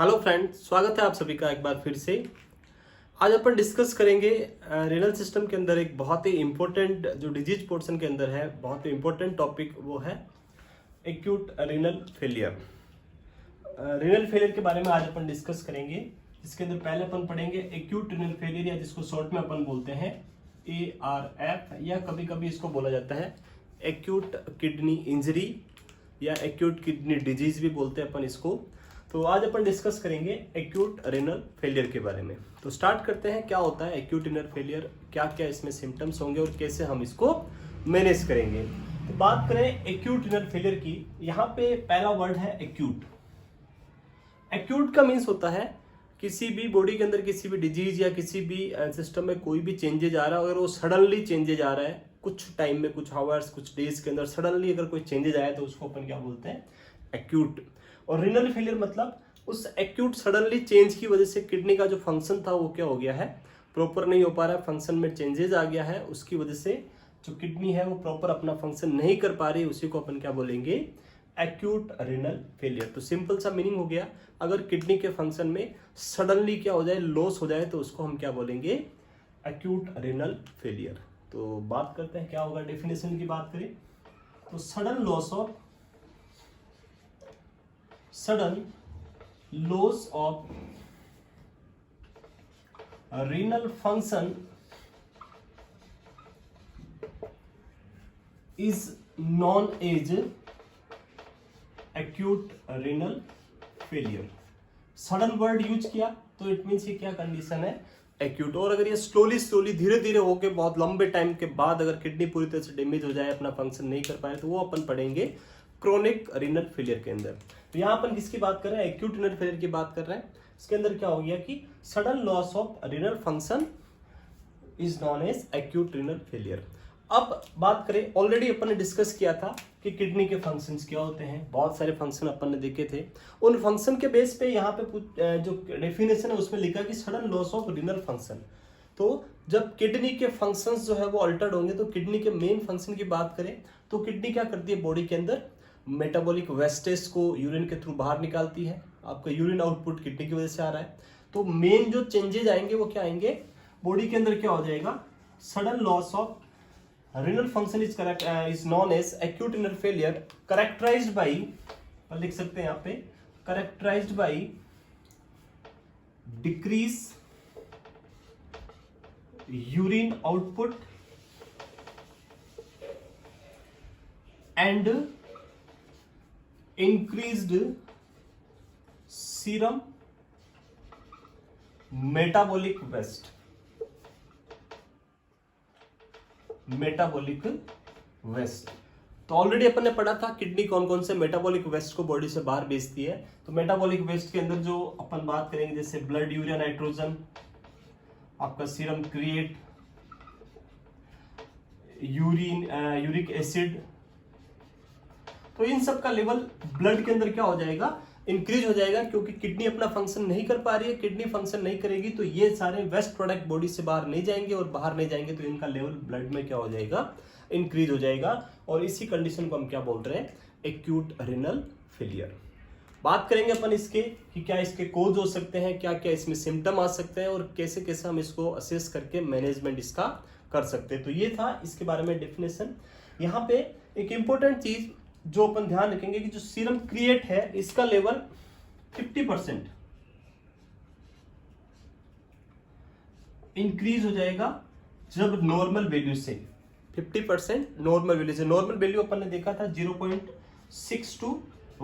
Hello friends, स्वागत है आप सभी का एक बार फिर से। आज अपन डिस्कस करेंगे रीनल सिस्टम के अंदर एक बहुत ही इम्पोर्टेंट जो डिजीज पोर्शन के अंदर है, बहुत ही इम्पोर्टेंट टॉपिक वो है acute renal failure. Renal failure के बारे में आज अपन डिस्कस करेंगे। इसके अंदर पहले अपन पढ़ेंगे एक्यूट रीनल फेलियर, या जिसको शॉर्ट में अपन बोलते हैं ARF, या कभी कभी इसको बोला जाता है एक्यूट किडनी इंजरी या एक्यूट किडनी डिजीज भी बोलते हैं अपन इसको। तो आज अपन डिस्कस करेंगे एक्यूट रीनल फेलियर के बारे में। तो स्टार्ट करते हैं, क्या होता है एक्यूट रीनल फेलियर, क्या क्या इसमें सिम्टम्स होंगे और कैसे हम इसको मैनेज करेंगे। तो बात करें एक्यूट रीनल फेलियर की, यहाँ पे पहला वर्ड है एक्यूट। एक्यूट का मीन्स होता है किसी भी बॉडी के अंदर किसी भी डिजीज या किसी भी सिस्टम में कोई भी चेंजेज आ रहा है, अगर वो सडनली चेंजेज आ रहा है कुछ टाइम में, कुछ आवर्स, कुछ डेज के अंदर सडनली अगर कोई चेंजेज आया तो उसको अपन क्या बोलते हैं, एक्यूट। और रीनल फेलियर मतलब उस एक्यूट सडनली चेंज की वजह से किडनी का जो फंक्शन था वो क्या हो गया है, प्रॉपर नहीं हो पा रहा है, फंक्शन में चेंजेस आ गया है, उसकी वजह से जो किडनी है वो प्रॉपर अपना फंक्शन नहीं कर पा रही, उसी को अपन क्या बोलेंगे, एक्यूट रीनल फेलियर। तो सिंपल सा मीनिंग हो गया, अगर किडनी के फंक्शन में सडनली क्या हो जाए, लॉस हो जाए, तो उसको हम क्या बोलेंगे, एक्यूट रीनल फेलियर। तो बात करते हैं क्या होगा, डेफिनेशन की बात करें तो sudden loss of renal function is known as acute renal failure। Sudden word use किया तो इट मीन्स ये क्या कंडीशन है, एक्यूट। और अगर ये स्लोली धीरे धीरे होके बहुत लंबे टाइम के बाद अगर किडनी पूरी तरह से डैमेज हो जाए, अपना फंक्शन नहीं कर पाए, तो वो अपन पढ़ेंगे क्रोनिक रीनल फेलियर के अंदर। तो यहाँ अपन किसकी बात कर रहे हैं, एक्यूट रीनल फेलियर की बात कर रहे हैं। इसके अंदर क्या हो गया कि sudden loss of renal function is known as acute renal failure. अब बात करें, ऑलरेडी अपन ने डिस्कस किया था कि किडनी के फंक्शंस क्या होते हैं, बहुत सारे फंक्शन अपन ने देखे थे। उन फंक्शन के बेस पे यहाँ पे जो डेफिनेशन है उसमें लिखा कि sudden loss of renal function. तो जब किडनी के फंक्शंस जो है वो अल्टर्ड होंगे, तो किडनी के मेन फंक्शन की बात करें तो किडनी क्या करती है, बॉडी के अंदर मेटाबॉलिक वेस्टेज को यूरिन के थ्रू बाहर निकालती है। आपका यूरिन आउटपुट किडनी की वजह से आ रहा है, तो मेन जो चेंजेज आएंगे वो क्या आएंगे, बॉडी के अंदर क्या हो जाएगा, sudden loss of renal function is known as acute renal failure, characterized by, लिख सकते हैं यहाँ पे, characterized by decrease urine output and increased serum metabolic waste। तो ऑलरेडी अपन ने पढ़ा था किडनी कौन कौन से मेटाबॉलिक वेस्ट को बॉडी से बाहर भेजती है। तो मेटाबॉलिक वेस्ट के अंदर जो अपन बात करेंगे, जैसे ब्लड यूरिया नाइट्रोजन, आपका सीरम क्रिएट, यूरिक एसिड, तो इन सब का लेवल ब्लड के अंदर क्या हो जाएगा, इंक्रीज हो जाएगा, क्योंकि किडनी अपना फंक्शन नहीं कर पा रही है। किडनी फंक्शन नहीं करेगी तो ये सारे वेस्ट प्रोडक्ट बॉडी से बाहर नहीं जाएंगे, और बाहर नहीं जाएंगे तो इनका लेवल ब्लड में क्या हो जाएगा, इंक्रीज हो जाएगा। और इसी कंडीशन को हम क्या बोल रहे हैं, एक्यूट रीनल फेलियर। बात करेंगे अपन इसके कि क्या इसके कोज हो सकते हैं, क्या क्या इसमें सिम्टम आ सकते हैं, और कैसे कैसे हम इसको असेस करके मैनेजमेंट इसका कर सकते हैं। तो ये था इसके बारे में डेफिनेशन। यहाँ पे एक इंपॉर्टेंट चीज जो अपन ध्यान रखेंगे कि जो सीरम क्रिएट है इसका लेवल 50% इंक्रीज हो जाएगा जब नॉर्मल वैल्यू से, 50% नॉर्मल वैल्यू से। नॉर्मल वैल्यू अपन ने देखा था 0.6 to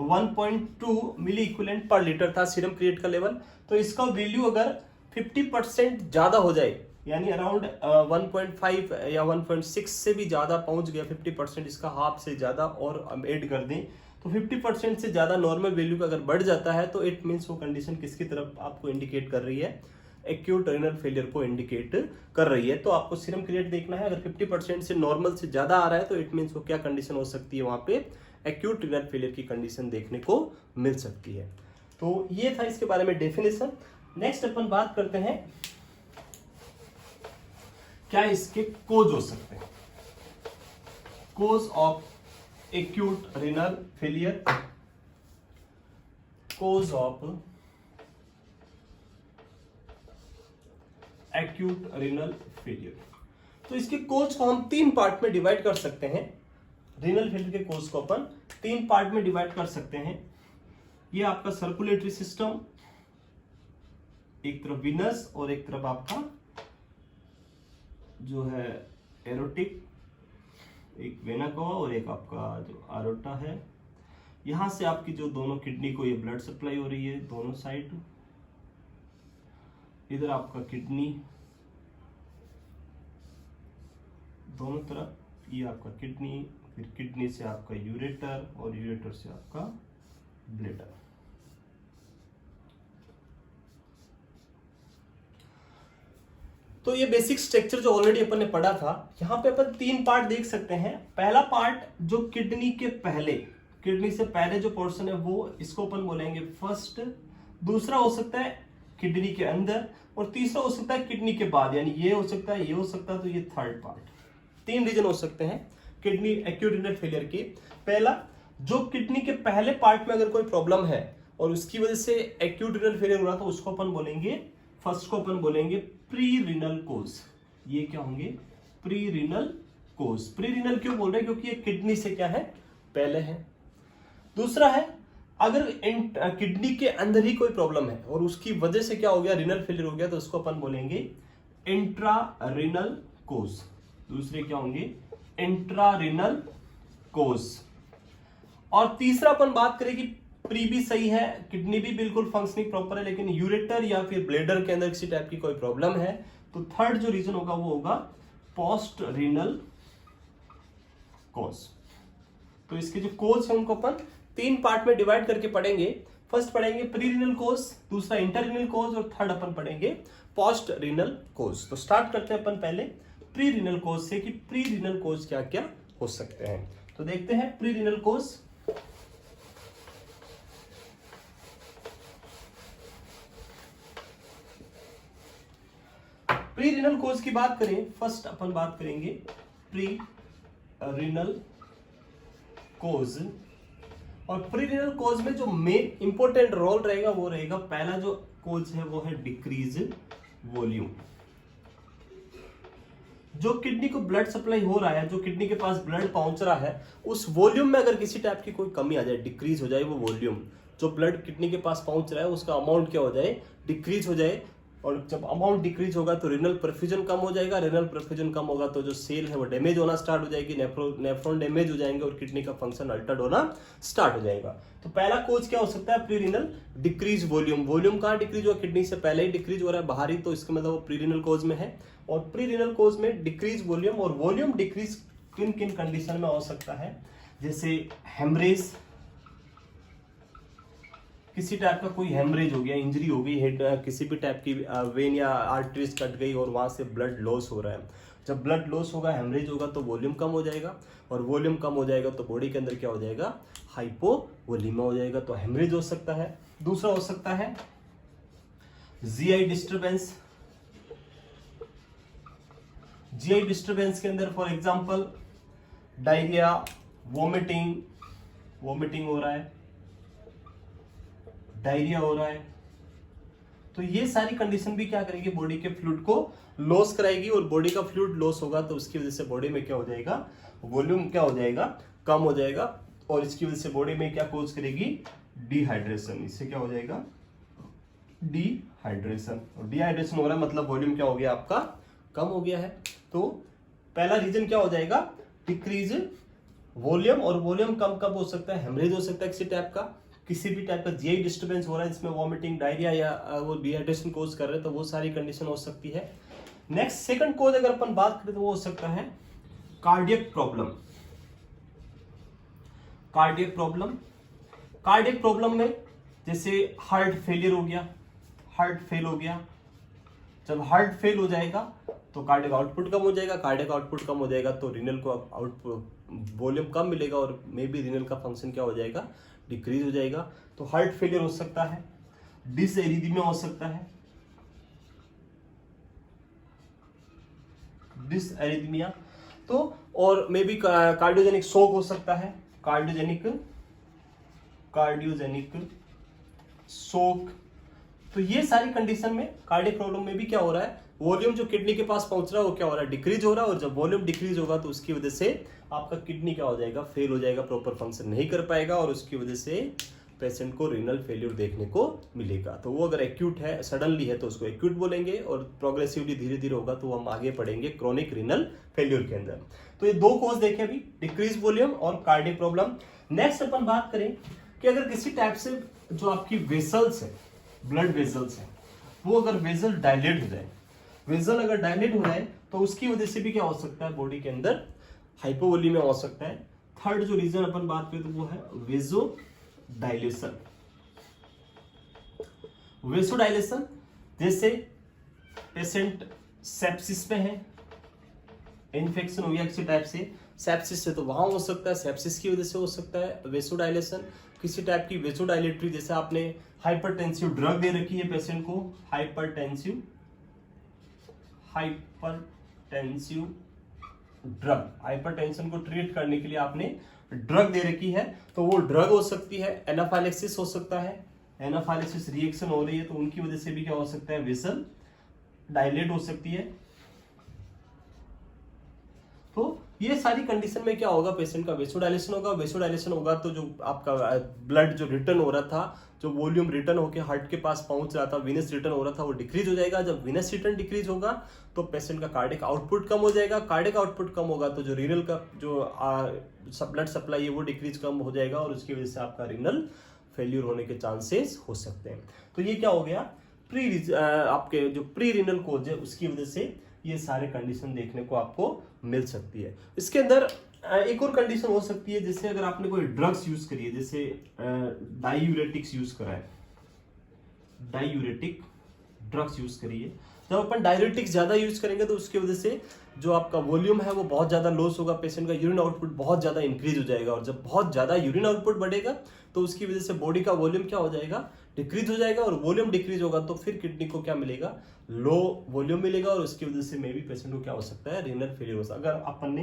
1.2 milliequivalent per litre था सीरम क्रिएट का लेवल। तो इसका वैल्यू अगर 50% ज्यादा हो जाए, यानी अराउंड 1.5 या 1.6 से भी ज्यादा पहुंच गया, 50% इसका हाफ से ज्यादा और हम ऐड कर दें, तो 50% से ज्यादा नॉर्मल वैल्यू का अगर बढ़ जाता है तो इट मीन्स वो कंडीशन किसकी तरफ आपको इंडिकेट कर रही है, एक्यूट रीनल फेलियर को इंडिकेट कर रही है। तो आपको सीरम क्रिएट देखना है, अगर 50% से नॉर्मल से ज्यादा आ रहा है तो इट मीन्स वो क्या कंडीशन हो सकती है, वहां पे एक्यूट रीनल फेलियर की कंडीशन देखने को मिल सकती है। तो ये था इसके बारे में डेफिनेशन। नेक्स्ट अपन बात करते हैं क्या इसके कोज हो सकते हैं, cause of acute renal failure, cause of acute renal failure. तो इसके कोज को हम 3 पार्ट में डिवाइड कर सकते हैं। रीनल फेलियर के कोज को अपन 3 पार्ट में डिवाइड कर सकते हैं। ये आपका सर्कुलेटरी सिस्टम, एक तरफ विनस और एक तरफ आपका जो है एरोटिक, एक वेना कवा और एक आपका जो आरोटा है। यहां से आपकी जो दोनों किडनी को ये ब्लड सप्लाई हो रही है दोनों साइड। इधर आपका किडनी दोनों तरफ, ये आपका किडनी, फिर किडनी से आपका यूरेटर और यूरेटर से आपका ब्लैडर। तो ये बेसिक स्ट्रक्चर जो ऑलरेडी अपन ने पढ़ा था, यहाँ पे अपन 3 पार्ट देख सकते हैं। पहला पार्ट जो किडनी के पहले, किडनी से पहले जो पोर्शन है वो, इसको अपन बोलेंगे फर्स्ट। दूसरा हो सकता है किडनी के अंदर, और तीसरा हो सकता है किडनी के बाद, यानी ये हो सकता है, ये हो सकता है, तो ये थर्ड पार्ट। 3 रीजन हो सकते हैं किडनी एक्यूट रीनल फेलियर के। पहला, जो किडनी के पहले पार्ट में अगर कोई प्रॉब्लम है और उसकी वजह से एक्यूट रीनल फेलियर हो रहा था, उसको अपन बोलेंगे, फर्स्ट को अपन बोलेंगे प्री रीनल कोज। ये क्या होंगे? प्री रीनल कोज। प्री रीनल क्यों बोल रहे हैं? क्योंकि ये किडनी से क्या है? पहले है। दूसरा है, अगर किडनी के अंदर ही कोई प्रॉब्लम है और उसकी वजह से क्या हो गया? रीनल फेलियर हो गया, तो उसको अपन बोलेंगे इंट्रा रीनल कोज। दूसरे क्या होंगे? इंट्रा रीनल कोज। और तीसरा अपन बात करें कि प्री भी सही है, किडनी भी बिल्कुल फंक्शनिंग प्रॉपर है, लेकिन यूरेटर या फिर ब्लैडर के अंदर किसी टाइप की कोई प्रॉब्लम है, तो थर्ड जो रीजन होगा वो होगा पोस्ट रीनल कोज। तो इसके जो कोज है उनको अपन 3 पार्ट में डिवाइड करके पढ़ेंगे। फर्स्ट पढ़ेंगे प्री रीनल कोज, दूसरा इंटर रीनल कोज, और थर्ड अपन पढ़ेंगे पोस्ट रीनल कोज। तो स्टार्ट करते हैं अपन पहले प्री रीनल कोज से कि प्री रीनल कोज क्या क्या हो सकते हैं। तो देखते हैं प्री रीनल कोज। प्री रीनल कोज की बात करें, फर्स्ट अपन बात करेंगे प्री रीनल कोज। और प्री रीनल कोज में जो मेन इंपॉर्टेंट रोल रहेगा वो रहेगा, पहला जो कोज है वो है डिक्रीज वॉल्यूम। जो किडनी को ब्लड सप्लाई हो रहा है, जो किडनी के पास ब्लड पहुंच रहा है, उस वॉल्यूम में अगर किसी टाइप की कोई कमी आ जाए, डिक्रीज हो जाए वो वॉल्यूम, जो ब्लड किडनी के पास पहुंच रहा है उसका अमाउंट क्या हो जाए? डिक्रीज हो जाए। और जब अमाउंट डिक्रीज होगा तो रिनल परफ्यूजन कम हो जाएगा। रिनल परफ्यूजन कम होगा तो जो सेल है वो डैमेज होना स्टार्ट हो जाएगी, नेफ्रॉन डैमेज हो जाएंगे और किडनी का फंक्शन अल्टर्ड होना स्टार्ट हो जाएगा। तो पहला कोज क्या हो सकता है? Pre renal decrease volume. Volume कहाँ डिक्रीज हुआ? किडनी से पहले ही डिक्रीज हो रहा है बाहरी, तो इसका मतलब वो प्री रीनल कोज में है। और प्री रीनल कोज में डिक्रीज वॉल्यूम, और वॉल्यूम डिक्रीज किन किन कंडीशन में हो सकता है? जैसे हेमरेज, किसी टाइप का कोई हेमरेज हो गया, इंजरी हो गई हेड, किसी भी टाइप की वेन या आर्टरीज कट गई और वहां से ब्लड लॉस हो रहा है। जब ब्लड लॉस होगा, हेमरेज होगा, तो वॉल्यूम कम हो जाएगा, और वॉल्यूम कम हो जाएगा तो बॉडी के अंदर क्या हो जाएगा? हाइपोवोलीमिया हो जाएगा, तो हेमरेज हो सकता है। दूसरा हो सकता है जीआई डिस्टर्बेंस। जीआई डिस्टर्बेंस के अंदर फॉर एग्जांपल डायरिया, वोमिटिंग हो रहा है, डायरिया हो रहा है, तो ये सारी कंडीशन भी क्या करेगी? बॉडी के फ्लूइड को लॉस कराएगी, और बॉडी का फ्लूइड लॉस होगा तो उसकी वजह से बॉडी में क्या हो जाएगा? वॉल्यूम क्या हो जाएगा? कम हो जाएगा, और इसकी वजह से बॉडी में क्या कोज करेगी? डिहाइड्रेशन। इससे क्या हो जाएगा? डिहाइड्रेशन। और डिहाइड्रेशन हो रहा है मतलब वॉल्यूम क्या हो गया? आपका कम हो गया है। तो पहला रीजन क्या हो जाएगा? Decrease volume. और वॉल्यूम कम कब हो सकता है? हेमरेज हो सकता है किसी टाइप का, किसी भी टाइप का जीआई डिस्टर्बेंस हो रहा है जिसमें वॉमिटिंग, डायरिया या वो डिहाइड्रेशन कोज कर रहे हैं, तो वो सारी कंडीशन हो सकती है। नेक्स्ट सेकंड कोज अगर अपन बात करें तो वो हो सकता है कार्डियक प्रॉब्लम। कार्डियक प्रॉब्लम में जैसे हार्ट फेलियर हो गया, हार्ट फेल हो गया। जब हार्ट फेल हो जाएगा तो कार्डियक आउटपुट कम हो जाएगा, कार्डियक आउटपुट कम हो जाएगा तो रीनल को आउटपुट वॉल्यूम कम मिलेगा, और मे बी रीनल का फंक्शन क्या हो जाएगा? डिक्रीज हो जाएगा। तो हार्ट फेलियर हो सकता है, डिसएरिथमिया हो सकता है, डिसएरिथमिया, तो और मे बी कार्डियोजेनिक शॉक हो सकता है, कार्डियोजेनिक शॉक, तो ये सारी कंडीशन में कार्डियक प्रॉब्लम में भी क्या हो रहा है, वॉल्यूम जो किडनी के पास पहुंच रहा है वो क्या हो रहा है, डिक्रीज हो रहा है। और जब वॉल्यूम डिक्रीज होगा तो उसकी वजह से आपका किडनी क्या हो जाएगा, फेल हो जाएगा, प्रॉपर फंक्शन नहीं कर पाएगा और उसकी वजह से पेशेंट को रीनल फेल्यूर देखने को मिलेगा। तो वो अगर एक्यूट है, सडनली है, तो उसको एक्यूट बोलेंगे और प्रोग्रेसिवली धीरे धीरे होगा तो हम आगे पढ़ेंगे क्रोनिक रीनल फेल्यूर के अंदर। तो ये दो कॉज देखे अभी, डिक्रीज वॉल्यूम और कार्डियक प्रॉब्लम। नेक्स्ट अपन बात करें कि अगर किसी टाइप से जो आपकी वेसल्स है, ब्लड वेसल्स है, वो अगर वेसल डायलेट हो जाए, वेसल अगर डायलेट हो जाए तो उसकी वजह से भी क्या हो सकता है, बॉडी के अंदर हाइपोवोलीमिया हो सकता है। थर्ड जो रीजन अपन बात करें तो वो है वेसो डायलेशन। वेसोडाइलेशन जैसे पेशेंट सेप्सिस में है, इन्फेक्शन हो गया किसी टाइप से, सेप्सिस से तो वहां हो सकता है, सेप्सिस की वजह से हो सकता है वेसोडाइलेशन। किसी टाइप की वेसोडाइलेटरी, जैसे आपने हाइपरटेंसिव ड्रग दे रखी है पेशेंट को, हाइपरटेंसिव ड्रग, हाइपरटेंशन को ट्रीट करने के लिए आपने ड्रग दे रखी है, तो वो ड्रग हो सकती है, एनाफाइलेक्सिस हो सकता है, एनाफाइलेक्सिस रिएक्शन हो रही है तो उनकी वजह से भी क्या हो सकता है, वेसल डायलेट हो सकती है। तो ये सारी कंडीशन में क्या होगा, पेशेंट का वेसोडाइलेशन होगा। वेसोडाइलेशन होगा तो जो आपका ब्लड जो रिटर्न हो रहा था, जो वॉल्यूम रिटर्न होकर हार्ट के पास पहुंच रहा था, वीनस रिटर्न हो रहा था, वो डिक्रीज हो जाएगा। जब वीनस रिटर्न डिक्रीज होगा तो पेशेंट का कार्डियक आउटपुट कम हो जाएगा। कार्डियक आउटपुट कम होगा तो जो रीनल का जो ब्लड सप्लाई है वो डिक्रीज कम हो जाएगा और उसकी वजह से आपका रीनल फेल्यूर होने के चांसेस हो सकते हैं। तो ये क्या हो गया, आपके जो प्री रीनल कोज है उसकी वजह से ये सारे कंडीशन देखने को आपको मिल सकती है। इसके अंदर एक और कंडीशन हो सकती है, जैसे अगर आपने कोई ड्रग्स यूज करी है, जैसे डायूरेटिक्स यूज करा है, डायूरेटिक ड्रग्स यूज करी है। जब अपन डायूरेटिक्स ज्यादा यूज करेंगे तो उसकी वजह से जो आपका वॉल्यूम है वो बहुत ज्यादा लॉस होगा, पेशेंट का यूरिन आउटपुट बहुत ज्यादा इंक्रीज हो जाएगा और जब बहुत ज्यादा यूरिन आउटपुट बढ़ेगा तो उसकी वजह से बॉडी का वॉल्यूम क्या हो जाएगा, डिक्रीज हो जाएगा। और वॉल्यूम डिक्रीज होगा तो फिर किडनी को क्या मिलेगा, लो वॉल्यूम मिलेगा और उसकी वजह से मे भी पेशेंट को क्या हो सकता है, रीनल फेलियर हो सकता है। अगर अपन ने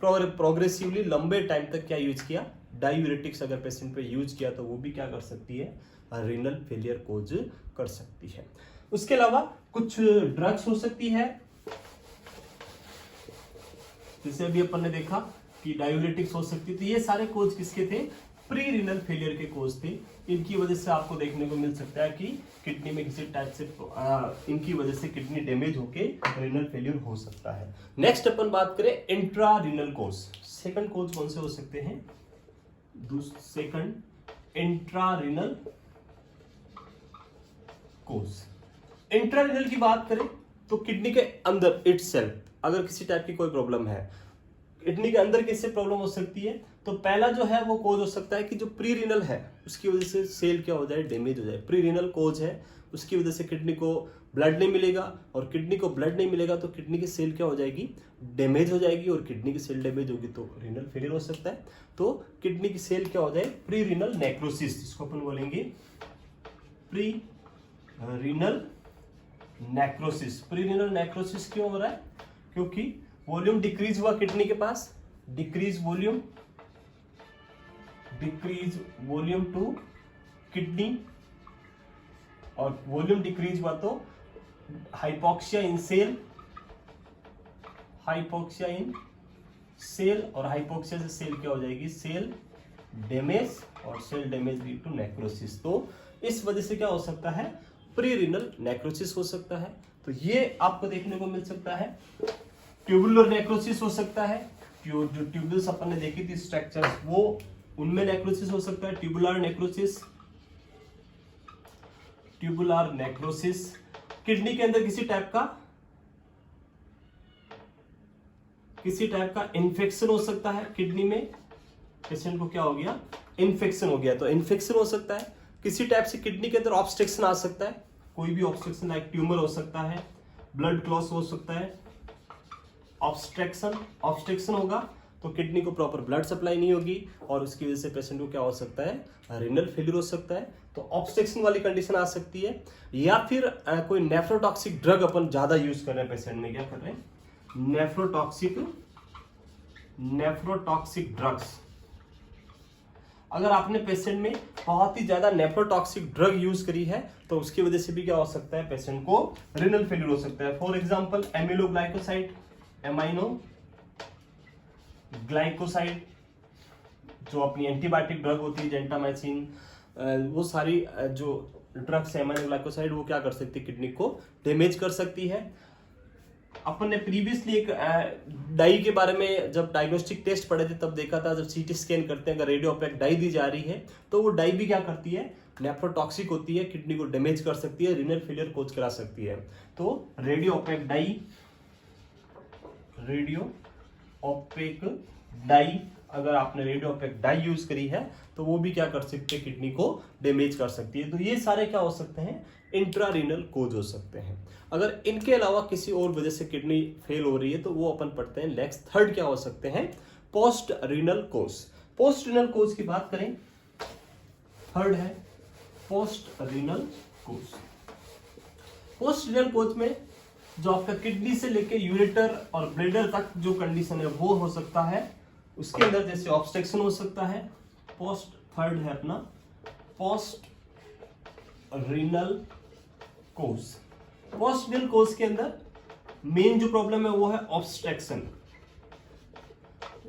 प्रोग्रेसिवली लंबे टाइम तक क्या यूज किया, डायूरेटिक्स अगर पेशेंट पे यूज किया तो वो भी क्या कर सकती है, रीनल फेलियर कोज कर सकती है। उसके अलावा कुछ ड्रग्स हो सकती है, जैसे अभी अपन ने देखा कि डायूरेटिक्स हो सकती थी। ये सारे कोज किसके थे, प्री रीनल फेलियर के कोज थे। इनकी वजह से आपको देखने को मिल सकता है कि किडनी में किसी टाइप से इनकी वजह से किडनी डैमेज होके रीनल फेलियर हो सकता है। नेक्स्ट अपन बात करें इंट्रा रीनल कोज। सेकंड कोज कौन से हो सकते हैं, सेकंड इंट्रा रीनल कोज। इंट्रा रीनल की बात करें तो किडनी के अंदर इटसेल्फ अगर किसी टाइप की कोई प्रॉब्लम है, किडनी के अंदर किससे प्रॉब्लम हो सकती है, तो पहला जो है वो कोज हो सकता है कि जो प्री रीनल है उसकी वजह से सेल क्या हो जाए, डैमेज हो जाए। प्री रीनल कोज है, उसकी वजह से किडनी को ब्लड नहीं मिलेगा और किडनी को ब्लड नहीं मिलेगा तो किडनी की सेल क्या हो जाएगी, डैमेज हो जाएगी और किडनी की सेल डैमेज होगी तो रीनल फेलियर हो सकता है। तो किडनी की सेल क्या हो जाए, प्री रीनल नेक्रोसिस, जिसको अपन बोलेंगे pre renal necrosis. Pre renal necrosis क्यों हो रहा है, क्योंकि वॉल्यूम डिक्रीज हुआ किडनी के पास, डिक्रीज वॉल्यूम टू किडनी, और वॉल्यूम डिक्रीज हुआ तो हाइपोक्सिया इन सेल, और हाइपोक्सिया से सेल क्या हो जाएगी, सेल डैमेज, और cell damage lead to necrosis. तो इस वजह से क्या हो सकता है, प्री रीनल नेक्रोसिस हो सकता है। तो ये आपको देखने को मिल सकता है। ट्यूबुलर नेक्रोसिस हो सकता है, जो ट्यूबल्स अपन ने देखी थी स्ट्रक्चर्स, वो उनमें नेक्रोसिस हो सकता है। ट्यूबुलर नेक्रोसिस किडनी के अंदर किसी टाइप का इन्फेक्शन हो सकता है। किडनी में पेशेंट को क्या हो गया, इन्फेक्शन हो गया, तो इन्फेक्शन हो सकता है। किसी टाइप से किडनी के अंदर ऑब्स्ट्रक्शन आ सकता है, कोई भी ऑब्स्ट्रक्शन, लाइक ट्यूमर हो सकता है, ब्लड क्लॉट हो सकता है। ऑब्स्ट्रक्शन होगा तो किडनी को प्रॉपर ब्लड सप्लाई नहीं होगी और उसकी वजह से पेशेंट को क्या हो सकता है, रीनल फेलियर हो सकता है। तो ऑब्स्ट्रक्शन वाली कंडीशन आ सकती है। या फिर कोई नेफ्रोटॉक्सिक ड्रग अपन ज्यादा यूज कर रहे हैं, पेशेंट में क्या कर रहे हैं, नेफ्रोटॉक्सिक ड्रग्स। अगर आपने पेशेंट में बहुत ही ज्यादा नेफ्रोटॉक्सिक ड्रग यूज करी है तो उसकी वजह से भी क्या हो सकता है, पेशेंट को रिनल फेलियर हो सकता है। फॉर एग्जांपल एमिलोग्लाइकोसाइड, एमाइनोग्लाइकोसाइड जो अपनी एंटीबायोटिक ड्रग होती है, जेंटामाइसिन, वो सारी जो ड्रग्स है एमाइनोग्लाइकोसाइड, वो क्या कर सकती है, किडनी को डैमेज कर सकती है। अपन ने प्रीवियसली एक डाई के बारे में जब डायग्नोस्टिक टेस्ट पढ़े थे तब देखा था, जब सीटी स्कैन करते हैं अगर रेडियो ओपेक डाई दी जा रही है तो वो डाई भी क्या करती है, नेफ्रोटॉक्सिक होती है, किडनी को डैमेज कर सकती है, रीनल फेलियर कोज करा सकती है। तो रेडियो ओपेक डाई अगर आपने रेडियो ओपेक डाई यूज करी है तो वो भी क्या कर सकती है, किडनी को डैमेज कर सकती है। तो ये सारे क्या हो सकते हैं, इंट्रारीनल कोज हो सकते हैं। अगर इनके अलावा किसी और वजह से किडनी फेल हो रही है तो वो अपन पढ़ते हैं नेक्स्ट थर्ड क्या हो सकते हैं, पोस्ट रीनल कोज। पोस्ट रीनल कोज की बात करें, थर्ड है पोस्ट रीनल कोज। पोस्ट रीनल कोज में जो आपका किडनी से लेके यूरेटर और ब्लैडर तक जो कंडीशन है वो हो सकता है। उसके अंदर जैसे ऑब्स्ट्रक्शन हो सकता है। पोस्ट थर्ड है अपना पोस्ट रीनल कोज। पोस्ट रीनल कोज के अंदर मेन जो प्रॉब्लम है वो है ऑब्स्ट्रक्शन।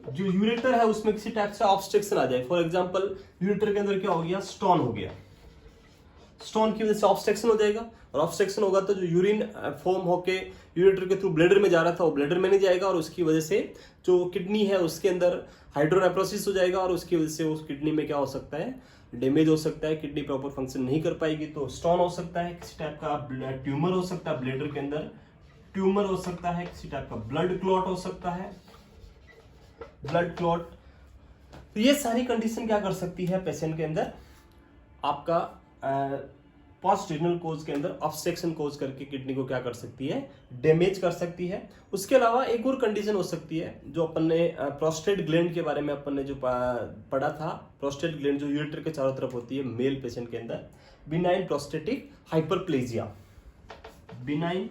जो यूरेटर है उसमें किसी टाइप से ऑब्स्ट्रक्शन आ जाए। फॉर एग्जांपल यूरेटर के अंदर क्या हो गया, स्टोन हो गया, स्टोन की वजह से ऑब्स्ट्रक्शन हो जाएगा और ऑब्स्ट्रक्शन होगा तो जो यूरिन फॉर्म होके यूरेटर के थ्रू ब्लैडर में जा रहा था वो ब्लैडर में नहीं जाएगा और उसकी वजह से जो किडनी है उसके अंदर हाइड्रोनेफ्रोसिस हो जाएगा और उसकी वजह से उस किडनी में क्या हो सकता है, डैमेज हो सकता है, किडनी प्रॉपर फंक्शन नहीं कर पाएगी। तो स्टोन हो सकता है, किसी टाइप का ट्यूमर हो सकता है, ब्लैडर के अंदर ट्यूमर हो सकता है, किसी टाइप का ब्लड क्लॉट हो सकता है, ब्लड क्लॉट। तो ये सारी कंडीशन क्या कर सकती है पेशेंट के अंदर, आपका पोस्ट रीनल कोज के अंदर ऑब्स्ट्रक्शन कोज करके किडनी को क्या कर सकती है, डैमेज कर सकती है। उसके अलावा एक और कंडीशन हो सकती है जो अपन ने प्रोस्टेट ग्लैंड के बारे में अपन ने जो पढ़ा था। प्रोस्टेट ग्लैंड जो यूरेटर के चारों तरफ होती है मेल पेशेंट के अंदर, benign prostatic hyperplasia, benign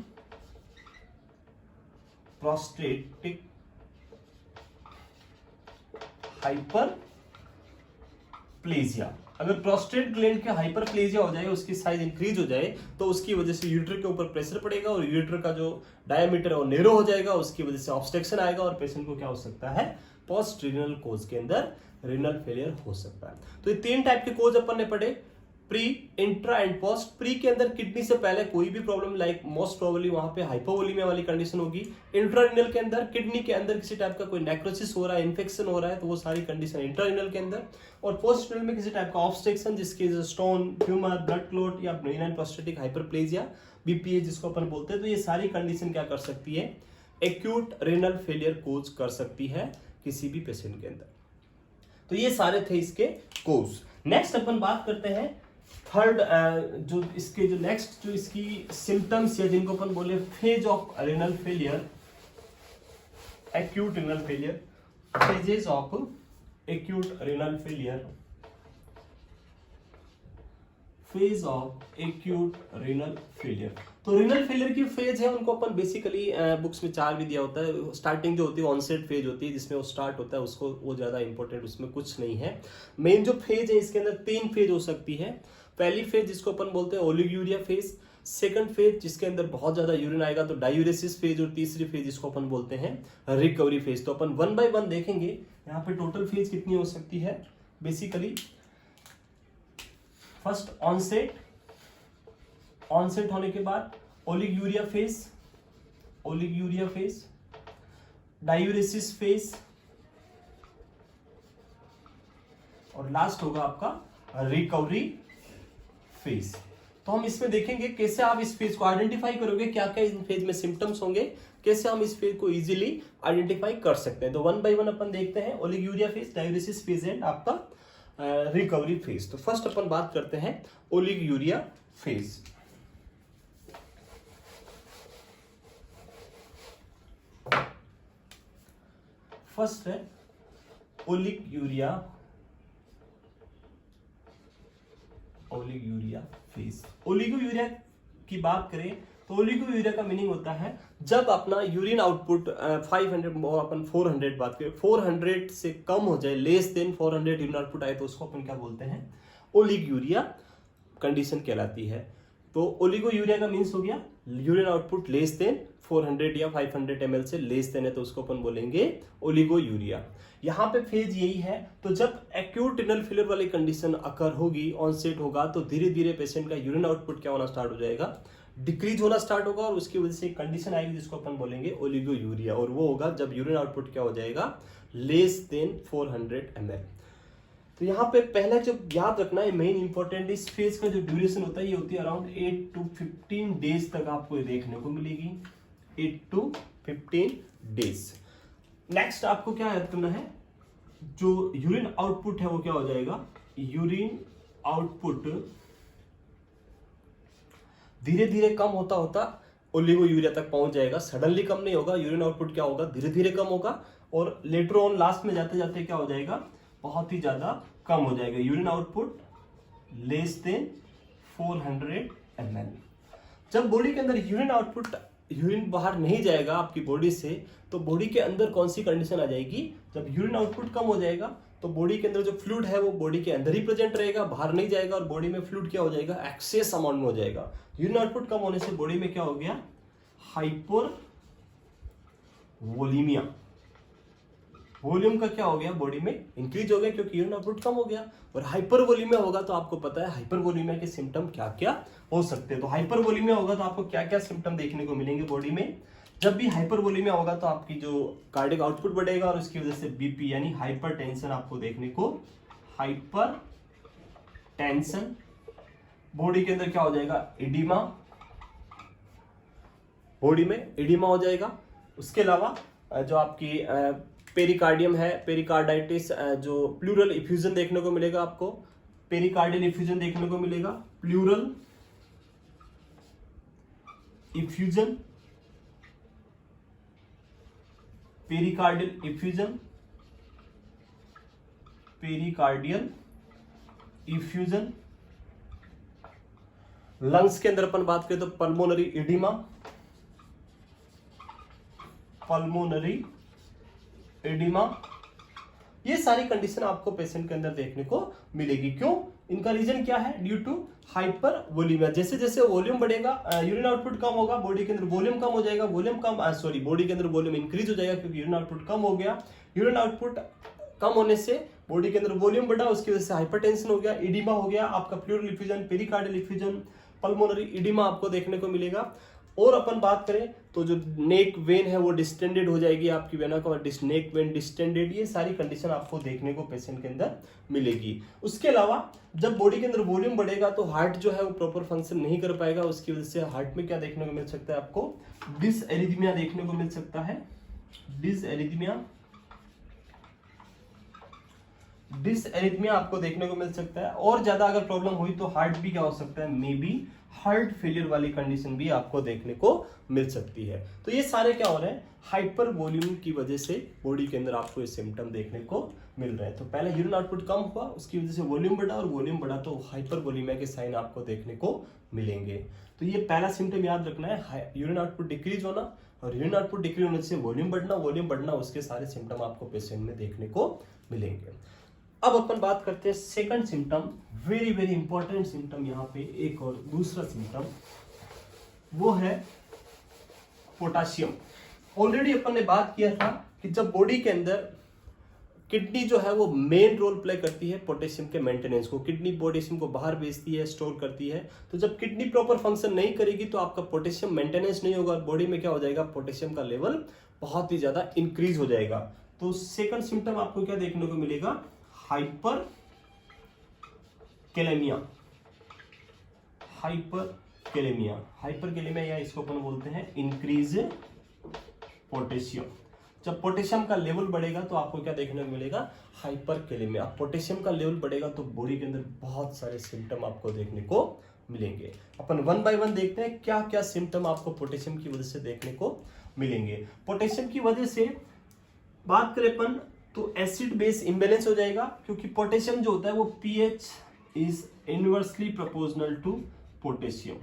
prostatic hyperplasia. अगर प्रोस्टेट ग्लैंड के हाइपरप्लेजिया हो जाए, उसकी साइज इंक्रीज हो जाए तो उसकी वजह से यूरेटर के ऊपर प्रेशर पड़ेगा और यूरेटर का जो डायमीटर है वो नैरो हो जाएगा, उसकी वजह से ऑब्स्ट्रक्शन आएगा और पेशेंट को क्या हो सकता है, पोस्ट रीनल कोज के अंदर रीनल फेलियर हो सकता है। तो ये तीन टाइप के कोज अपन ने पढ़े, pre, intra and post. Pre के अंदर किडनी से पहले कोई भी प्रॉब्लम लाइक मोस्ट प्रोबेबली वहां पे हाइपोवोलीमिया वाली कंडीशन होगी। इंट्रारीनल के अंदर किडनी के अंदर किसी टाइप का कोई नेक्रोसिस हो रहा है, इन्फेक्शन हो रहा है, तो वो सारी कंडीशन इंट्रारीनल के अंदर। और पोस्ट रीनल में किसी टाइप का ऑब्स्ट्रक्शन जिसके स्टोन, ट्यूमर, ब्लड क्लॉट या बेनाइन प्रोस्टेटिक हाइपरप्लेजिया, बीपीए जिसको अपन बोलते हैं। तो ये सारी कंडीशन क्या कर सकती है, एक्यूट रीनल फेलियर कोज कर सकती है किसी भी पेशेंट के अंदर। तो ये सारे थे इसके कोज। नेक्स्ट अपन बात करते हैं थर्ड, जो इसके जो नेक्स्ट जो इसकी सिम्टम्स या जिनको अपन बोले phase of renal failure, acute renal failure, phases of acute renal failure, phase of acute renal failure. तो रीनल फेलियर की फेज है उनको अपन बेसिकली बुक्स में 4 भी दिया होता है। स्टार्टिंग जो होती है ऑनसेट फेज होती है जिसमें वो स्टार्ट होता है, उसको वो ज्यादा इंपॉर्टेंट उसमें कुछ नहीं है। मेन जो फेज है इसके अंदर 3 फेज हो सकती है। पहली फेज जिसको अपन बोलते हैं ओलिगोयूरिया फेज, सेकंड फेज जिसके अंदर बहुत ज्यादा यूरिन आएगा तो डायूरेसिस फेज, और तीसरी फेज जिसको अपन बोलते हैं रिकवरी फेज। तो अपन 1 बाय 1 देखेंगे यहाँ पे टोटल फेज कितनी हो सकती है। बेसिकली फर्स्ट ऑनसेट, ऑनसेट होने के बाद oliguria phase, oliguria phase, diuresis phase और लास्ट होगा आपका रिकवरी फेज। तो हम इसमें देखेंगे कैसे आप इस फेज को आइडेंटिफाई करोगे, क्या क्या इन फेज में सिम्टम्स होंगे, कैसे हम इस फेज को इजीली आइडेंटिफाई कर सकते हैं। तो 1 बाय 1 अपन देखते हैं, oliguria phase, diuresis phase and आपका रिकवरी फेज। तो फर्स्ट अपन बात करते हैं ओलिगोयूरिया फेज। फर्स्ट है ओलिगोयूरिया, ओलिगोयूरिया फेज। ओलिगोयूरिया की बात करें तो ओलिगोयूरिया का मीनिंग होता है जब अपना यूरिन आउटपुट 500 और अपन 400 बात करें, 400 से कम हो जाए, लेस देन 400 यूरिन आउटपुट आए तो उसको अपन क्या बोलते हैं, ओलिगोयूरिया कंडीशन कहलाती है। तो ओलिगोयूरिया का मीन्स हो गया यूरिन आउटपुट लेस देन 400 या 500 ml से लेस देन है तो उसको अपन बोलेंगे ओलिगोयूरिया। यहाँ पे फेज यही है, तो जब एक्यूट रिनल फेलियर वाली कंडीशन अकर होगी, ऑनसेट होगा, तो धीरे धीरे पेशेंट का यूरिन आउटपुट क्या होना स्टार्ट हो जाएगा, डिक्रीज होना स्टार्ट होगा, और उसकी वजह से कंडीशन आएगी जिसको अपन बोलेंगे ओलिगोयूरिया, और वो होगा जब यूरिन आउटपुट क्या हो जाएगा, लेस देन 400 ml। तो यहाँ पे पहला जो याद रखना है मेन इंपॉर्टेंट, इस फेज का जो ड्यूरेशन होता है ये होती है अराउंड 8 to 15 डेज तक आपको ये देखने को मिलेगी, 8 to 15 डेज। नेक्स्ट आपको क्या याद करना है, जो यूरिन आउटपुट है वो क्या हो जाएगा, यूरिन आउटपुट धीरे धीरे कम होता होता ओलिगोयूरिया तक पहुंच जाएगा। सडनली कम नहीं होगा, यूरिन आउटपुट क्या होगा, धीरे धीरे कम होगा, और लेटर ऑन लास्ट में जाते जाते क्या हो जाएगा, बहुत ही ज्यादा कम हो जाएगा, urine output less than 400 ml। जब बॉडी के अंदर यूरिन आउटपुट, यूरिन बाहर नहीं जाएगा आपकी बॉडी से, तो बॉडी के अंदर कौन सी कंडीशन आ जाएगी, जब यूरिन आउटपुट कम हो जाएगा तो बॉडी के अंदर जो फ्लूइड है वो बॉडी के अंदर ही प्रेजेंट रहेगा, बाहर नहीं जाएगा, और बॉडी में फ्लूइड क्या हो जाएगा, एक्सेस अमाउंट में हो जाएगा। यूरिन आउटपुट कम होने से बॉडी में क्या हो गया, हाइपर वोलीमिया, वॉल्यूम का क्या हो गया, बॉडी में इंक्रीज हो गया क्योंकि यूरिन आउटपुट कम हो गया। और हाइपरवोलीमिया होगा तो आपको पता है हाइपरवोलीमिया के सिम्टम क्या क्या हो सकते हैं। तो हाइपरवोलीमिया होगा तो आपको क्या क्या सिम्टम देखने को मिलेंगे बॉडी में। जब भी हाइपरवोलीमिया होगा तो आपकी जो कार्डियक आउटपुट बढ़ेगा और उसकी वजह से बीपी यानी हाइपर टेंशन आपको देखने को, हाइपर टेंशन, बॉडी के अंदर क्या हो जाएगा, एडिमा, बॉडी में एडिमा हो जाएगा। उसके अलावा जो आपकी पेरिकार्डियम है, पेरिकार्डाइटिस, जो प्लूरल इफ्यूजन देखने को मिलेगा आपको, पेरिकार्डियल इफ्यूजन देखने को मिलेगा, pleural effusion, pericardial effusion, pericardial effusion. Lungs के अंदर अपन बात करें तो पल्मोनरी एडिमा, पल्मोनरी एडिमा, ये सारी कंडीशन आपको पेशेंट के अंदर देखने को मिलेगी। क्यों, इनका रीजन क्या है, ड्यू टू हाइपर वोल्यूमिया। जैसे जैसे वॉल्यूम बढ़ेगा, यूरिन आउटपुट कम होगा, बॉडी के अंदर वॉल्यूम कम हो जाएगा, वॉल्यूम कम बॉडी के अंदर वॉल्यूम इंक्रीज हो जाएगा क्योंकि यूरिन आउटपुट कम हो गया। यूरिन आउटपुट कम होने से बॉडी के अंदर वॉल्यूम बढ़ा, उसकी वजह से हाइपरटेंशन हो गया, एडिमा हो गया, आपका pleural effusion, pericardial effusion, pulmonary oedema आपको देखने को मिलेगा। और अपन बात करें तो जो नेक वेन है वो डिस्टेंडेड हो जाएगी, आपकी वेना का नेक वेन डिस्टेंडेड, ये सारी कंडीशन आपको देखने को पेशेंट के अंदर मिलेगी। उसके अलावा जब बॉडी के अंदर वॉल्यूम बढ़ेगा तो हार्ट जो है वो प्रॉपर फंक्शन नहीं कर पाएगा, उसकी वजह से हार्ट में क्या देखने को मिल सकता है, आपको डिसएरिथमिया देखने को मिल सकता है, डिसएरिथमिया, डिसएरिथमिया आपको देखने को मिल सकता है। और ज्यादा अगर प्रॉब्लम हुई तो हार्ट भी क्या हो सकता है, मे बी हार्ट फेलियर वाली कंडीशन भी आपको देखने को मिल सकती है। तो ये सारे क्या हो रहे हैं, हाइपर वॉल्यूम की वजह से बॉडी के अंदर आपको ये सिम्टम देखने को मिल रहे हैं। तो पहले यूरिन आउटपुट कम हुआ, उसकी वजह से वॉल्यूम बढ़ा, और वॉल्यूम बढ़ा तो हाइपर वॉल्यूमिया के साइन आपको देखने को मिलेंगे। तो ये पहला सिम्टम याद रखना है, यूरिन आउटपुट डिक्रीज होना, और यूरिन आउटपुट डिक्रीज होने से वॉल्यूम बढ़ना, उसके सारे सिम्टम आपको पेशेंट में देखने को मिलेंगे। अब अपन बात करते हैं second symptom, very very important symptom, यहाँ पे एक और दूसरा सिम्टम वो है पोटाशियम। ऑलरेडी अपन ने बात किया था कि जब बॉडी के अंदर किडनी जो है वो मेन रोल प्ले करती है पोटेशियम के मेंटेनेंस को, किडनी पोटेशियम को बाहर भेजती है, स्टोर करती है। तो जब किडनी प्रॉपर फंक्शन नहीं करेगी तो आपका पोटेशियम मेंटेनेंस नहीं होगा और बॉडी में क्या हो जाएगा, पोटेशियम का लेवल बहुत ही ज्यादा इंक्रीज हो जाएगा। तो सेकंड सिम्टम आपको क्या देखने को मिलेगा, hyper kalaemia, hyper kalaemia, hyper kalaemia या इसको अपन बोलते हैं इंक्रीज पोटेशियम। जब पोटेशियम का लेवल बढ़ेगा तो आपको क्या देखने को मिलेगा, हाइपर कैलेमिया। पोटेशियम का लेवल बढ़ेगा तो बॉडी के अंदर बहुत सारे सिम्टम आपको देखने को मिलेंगे। अपन वन बाय वन देखते हैं क्या क्या सिम्टम आपको पोटेशियम की वजह से देखने को मिलेंगे। पोटेशियम की वजह से बात करें अपन तो एसिड बेस इंबैलेंस हो जाएगा, क्योंकि पोटेशियम जो होता है वो pH is inversely proportional to potassium.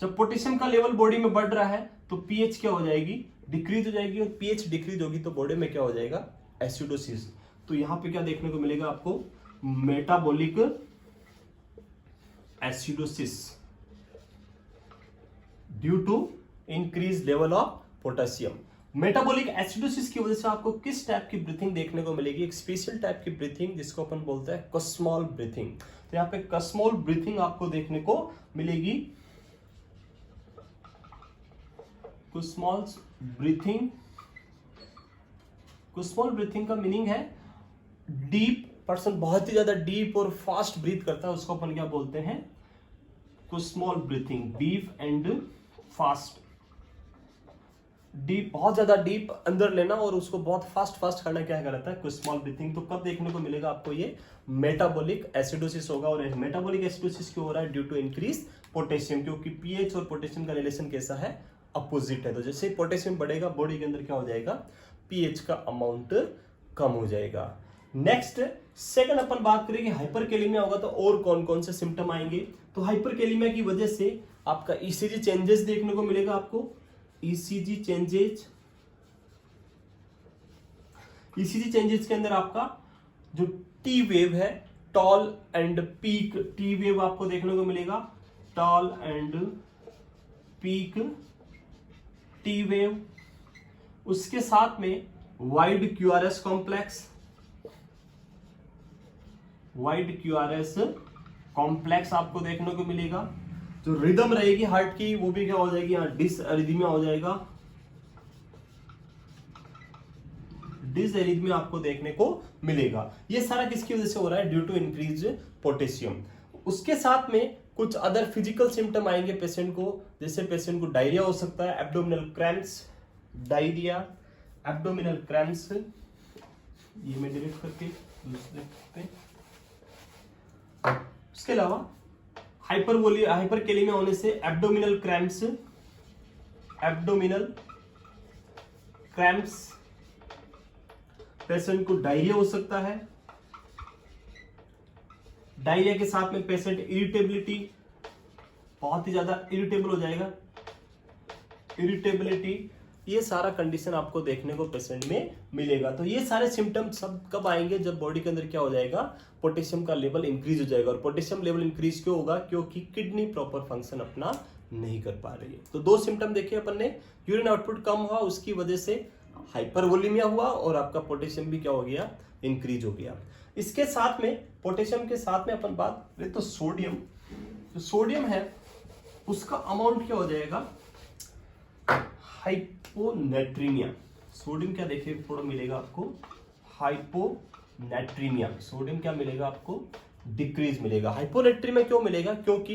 जब पोटेशियम का लेवल बॉडी में बढ़ रहा है तो पीएच क्या हो जाएगी, डिक्रीज हो जाएगी, और पीएच डिक्रीज होगी तो बॉडी में क्या हो जाएगा, एसिडोसिस। तो यहां पे क्या देखने को मिलेगा आपको, metabolic acidosis due to increase level of potassium. Metabolic acidosis की वजह से आपको किस टाइप की ब्रीथिंग देखने को मिलेगी, एक स्पेशल टाइप की ब्रीथिंग जिसको अपन बोलते हैं कस्मॉल ब्रीथिंग। तो यहाँ पे कस्मॉल ब्रीथिंग आपको देखने को मिलेगी। कस्मॉल ब्रीथिंग, कस्मॉल ब्रीथिंग का मीनिंग है डीप, पर्सन बहुत ही ज्यादा डीप और फास्ट ब्रीथ करता है, उसको अपन क्या बोलते हैं, Kussmaul breathing, deep and fast. Deep, बहुत ज्यादा डीप अंदर लेना और उसको बहुत फास्ट फास्ट करना, क्या कहलाता है, स्मॉल ब्रीथिंग। तो कब देखने को मिलेगा आपको, ये मेटाबॉलिक एसिडोसिस होगा। और मेटाबॉलिक एसिडोसिस क्यों हो रहा है, ड्यू टू इंक्रीज पोटेशियम, क्योंकि पीएच और पोटेशियम का रिलेशन कैसा है, अपोजिट है। तो जैसे पोटेशियम बढ़ेगा बॉडी के अंदर क्या हो जाएगा, पीएच का अमाउंट कम हो जाएगा। नेक्स्ट सेकंड अपन बात करें कि हाइपरकैलेमिया होगा तो और कौन कौन से सिम्टम आएंगे। तो हाइपरकैलेमिया की वजह से आपका ईसीजी चेंजेस देखने को मिलेगा आपको, ईसीजी चेंजेस, ईसीजी चेंजेस के अंदर आपका जो टी वेव है, tall and peak T wave आपको देखने को मिलेगा, tall and peak T wave. उसके साथ में wide QRS complex, wide QRS complex आपको देखने को मिलेगा। जो रिदम रहेगी हार्ट की वो भी क्या हो जाएगी, यहाँ डिसएरिथमिया हो जाएगा, डिसएरिथमिया आपको देखने को मिलेगा। ये सारा किसकी वजह से हो रहा है, ड्यू टू इंक्रीज पोटेशियम। उसके साथ में कुछ अदर फिजिकल सिम्टम आएंगे पेशेंट को, जैसे पेशेंट को डायरिया हो सकता है, abdominal cramps, diarrhoea, abdominal cramps, ये मैं डिलीट करके दूसरे पे। उसके अलावा हाइपरकैलेमिया होने से abdominal cramps, abdominal cramps, patient को डायरिया हो सकता है। डायरिया के साथ में पेशेंट इरिटेबिलिटी, बहुत ही ज्यादा इरिटेबल हो जाएगा, इरिटेबिलिटी, ये सारा कंडीशन आपको देखने को पेशेंट में मिलेगा। तो ये सारे सिम्टम सब कब आएंगे, जब बॉडी के अंदर क्या हो जाएगा, पोटेशियम का लेवल इंक्रीज हो जाएगा। और पोटेशियम लेवल इंक्रीज क्यों होगा, क्योंकि किडनी प्रॉपर फंक्शन अपना नहीं कर पा रही है। तो दो सिम्टम देखे अपन ने, यूरिन आउटपुट कम हुआ, उसकी वजह से हाइपरवोलेमिया हुआ, और आपका पोटेशियम भी क्या हो गया, इंक्रीज हो गया। इसके साथ में पोटेशियम के साथ में अपन बात करें तो सोडियम, जो सोडियम है उसका अमाउंट क्या हो जाएगा, हाइपोनेट्रीमिया। सोडियम क्या देखिए थोड़ा मिलेगा आपको, हाइपोनेट्रीमिया, सोडियम क्या मिलेगा आपको, डिक्रीज मिलेगा। हाइपोनेट्रीमिया क्यों मिलेगा, क्योंकि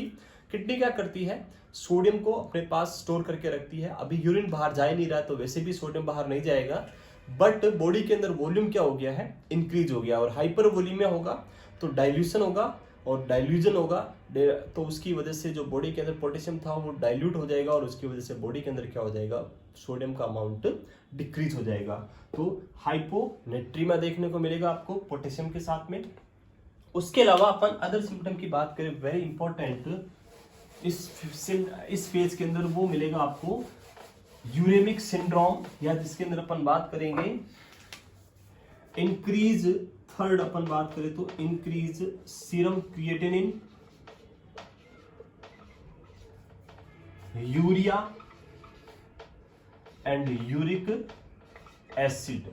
किडनी क्या करती है, सोडियम को अपने पास स्टोर करके रखती है। अभी यूरिन बाहर जा ही नहीं रहा है तो वैसे भी सोडियम बाहर नहीं जाएगा, बट बॉडी के अंदर वॉल्यूम क्या हो गया है, इंक्रीज हो गया। और हाइपरवोलेमिया होगा तो डाइल्यूशन होगा, और डाइल्यूजन होगा तो उसकी वजह से जो बॉडी के अंदर पोटेशियम था वो डाइल्यूट हो जाएगा, और उसकी वजह से बॉडी के अंदर क्या हो जाएगा, सोडियम का अमाउंट डिक्रीज हो जाएगा। तो हाइपोनेट्रीमिया देखने को मिलेगा आपको पोटेशियम के साथ में। उसके अलावा अपन अदर सिम्टम की बात करें, वेरी इंपॉर्टेंट इस फेज के अंदर वो मिलेगा आपको यूरेमिक सिंड्रोम, या जिसके अंदर अपन बात करेंगे इंक्रीज, थर्ड अपन बात करें तो increase serum creatinine, urea and uric acid,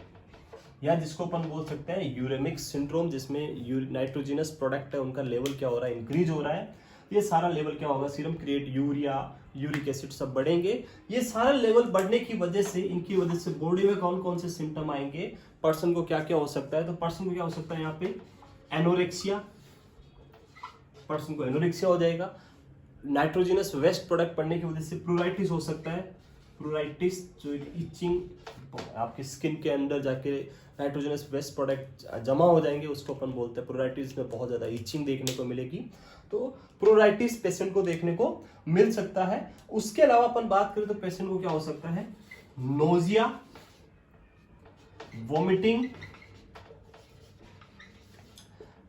या जिसको अपन बोल सकते हैं यूरेमिक सिंड्रोम, जिसमें नाइट्रोजिनस प्रोडक्ट है उनका लेवल क्या हो रहा है, इंक्रीज हो रहा है। ये सारा लेवल क्या होगा, serum create, urea, uric acid सब बढ़ेंगे। ये सारा लेवल बढ़ने की वजह से, इनकी वजह से बॉडी में कौन कौन से सिम्टम आएंगे, पर्सन को क्या क्या हो सकता है। तो पर्सन को क्या हो सकता है, यहाँ पे एनोरेक्सिया, पर्सन को एनोरेक्सिया हो जाएगा। नाइट्रोजिनस वेस्ट प्रोडक्ट बढ़ने की वजह से प्लूराइटिस हो सकता है, प्लूराइटिस जो इचिंग, आपकी स्किन के अंदर जाके नाइट्रोजनस वेस्ट प्रोडक्ट जमा हो जाएंगे, उसको अपन बोलते हैं प्लूराइटिस में बहुत ज़्यादा इचिंग देखने को मिलेगी। तो प्लूराइटिस पेशेंट को देखने को मिल सकता है। उसके अलावा अपन बात करें तो पेशेंट को क्या हो सकता है, नोजिया, वोमिटिंग,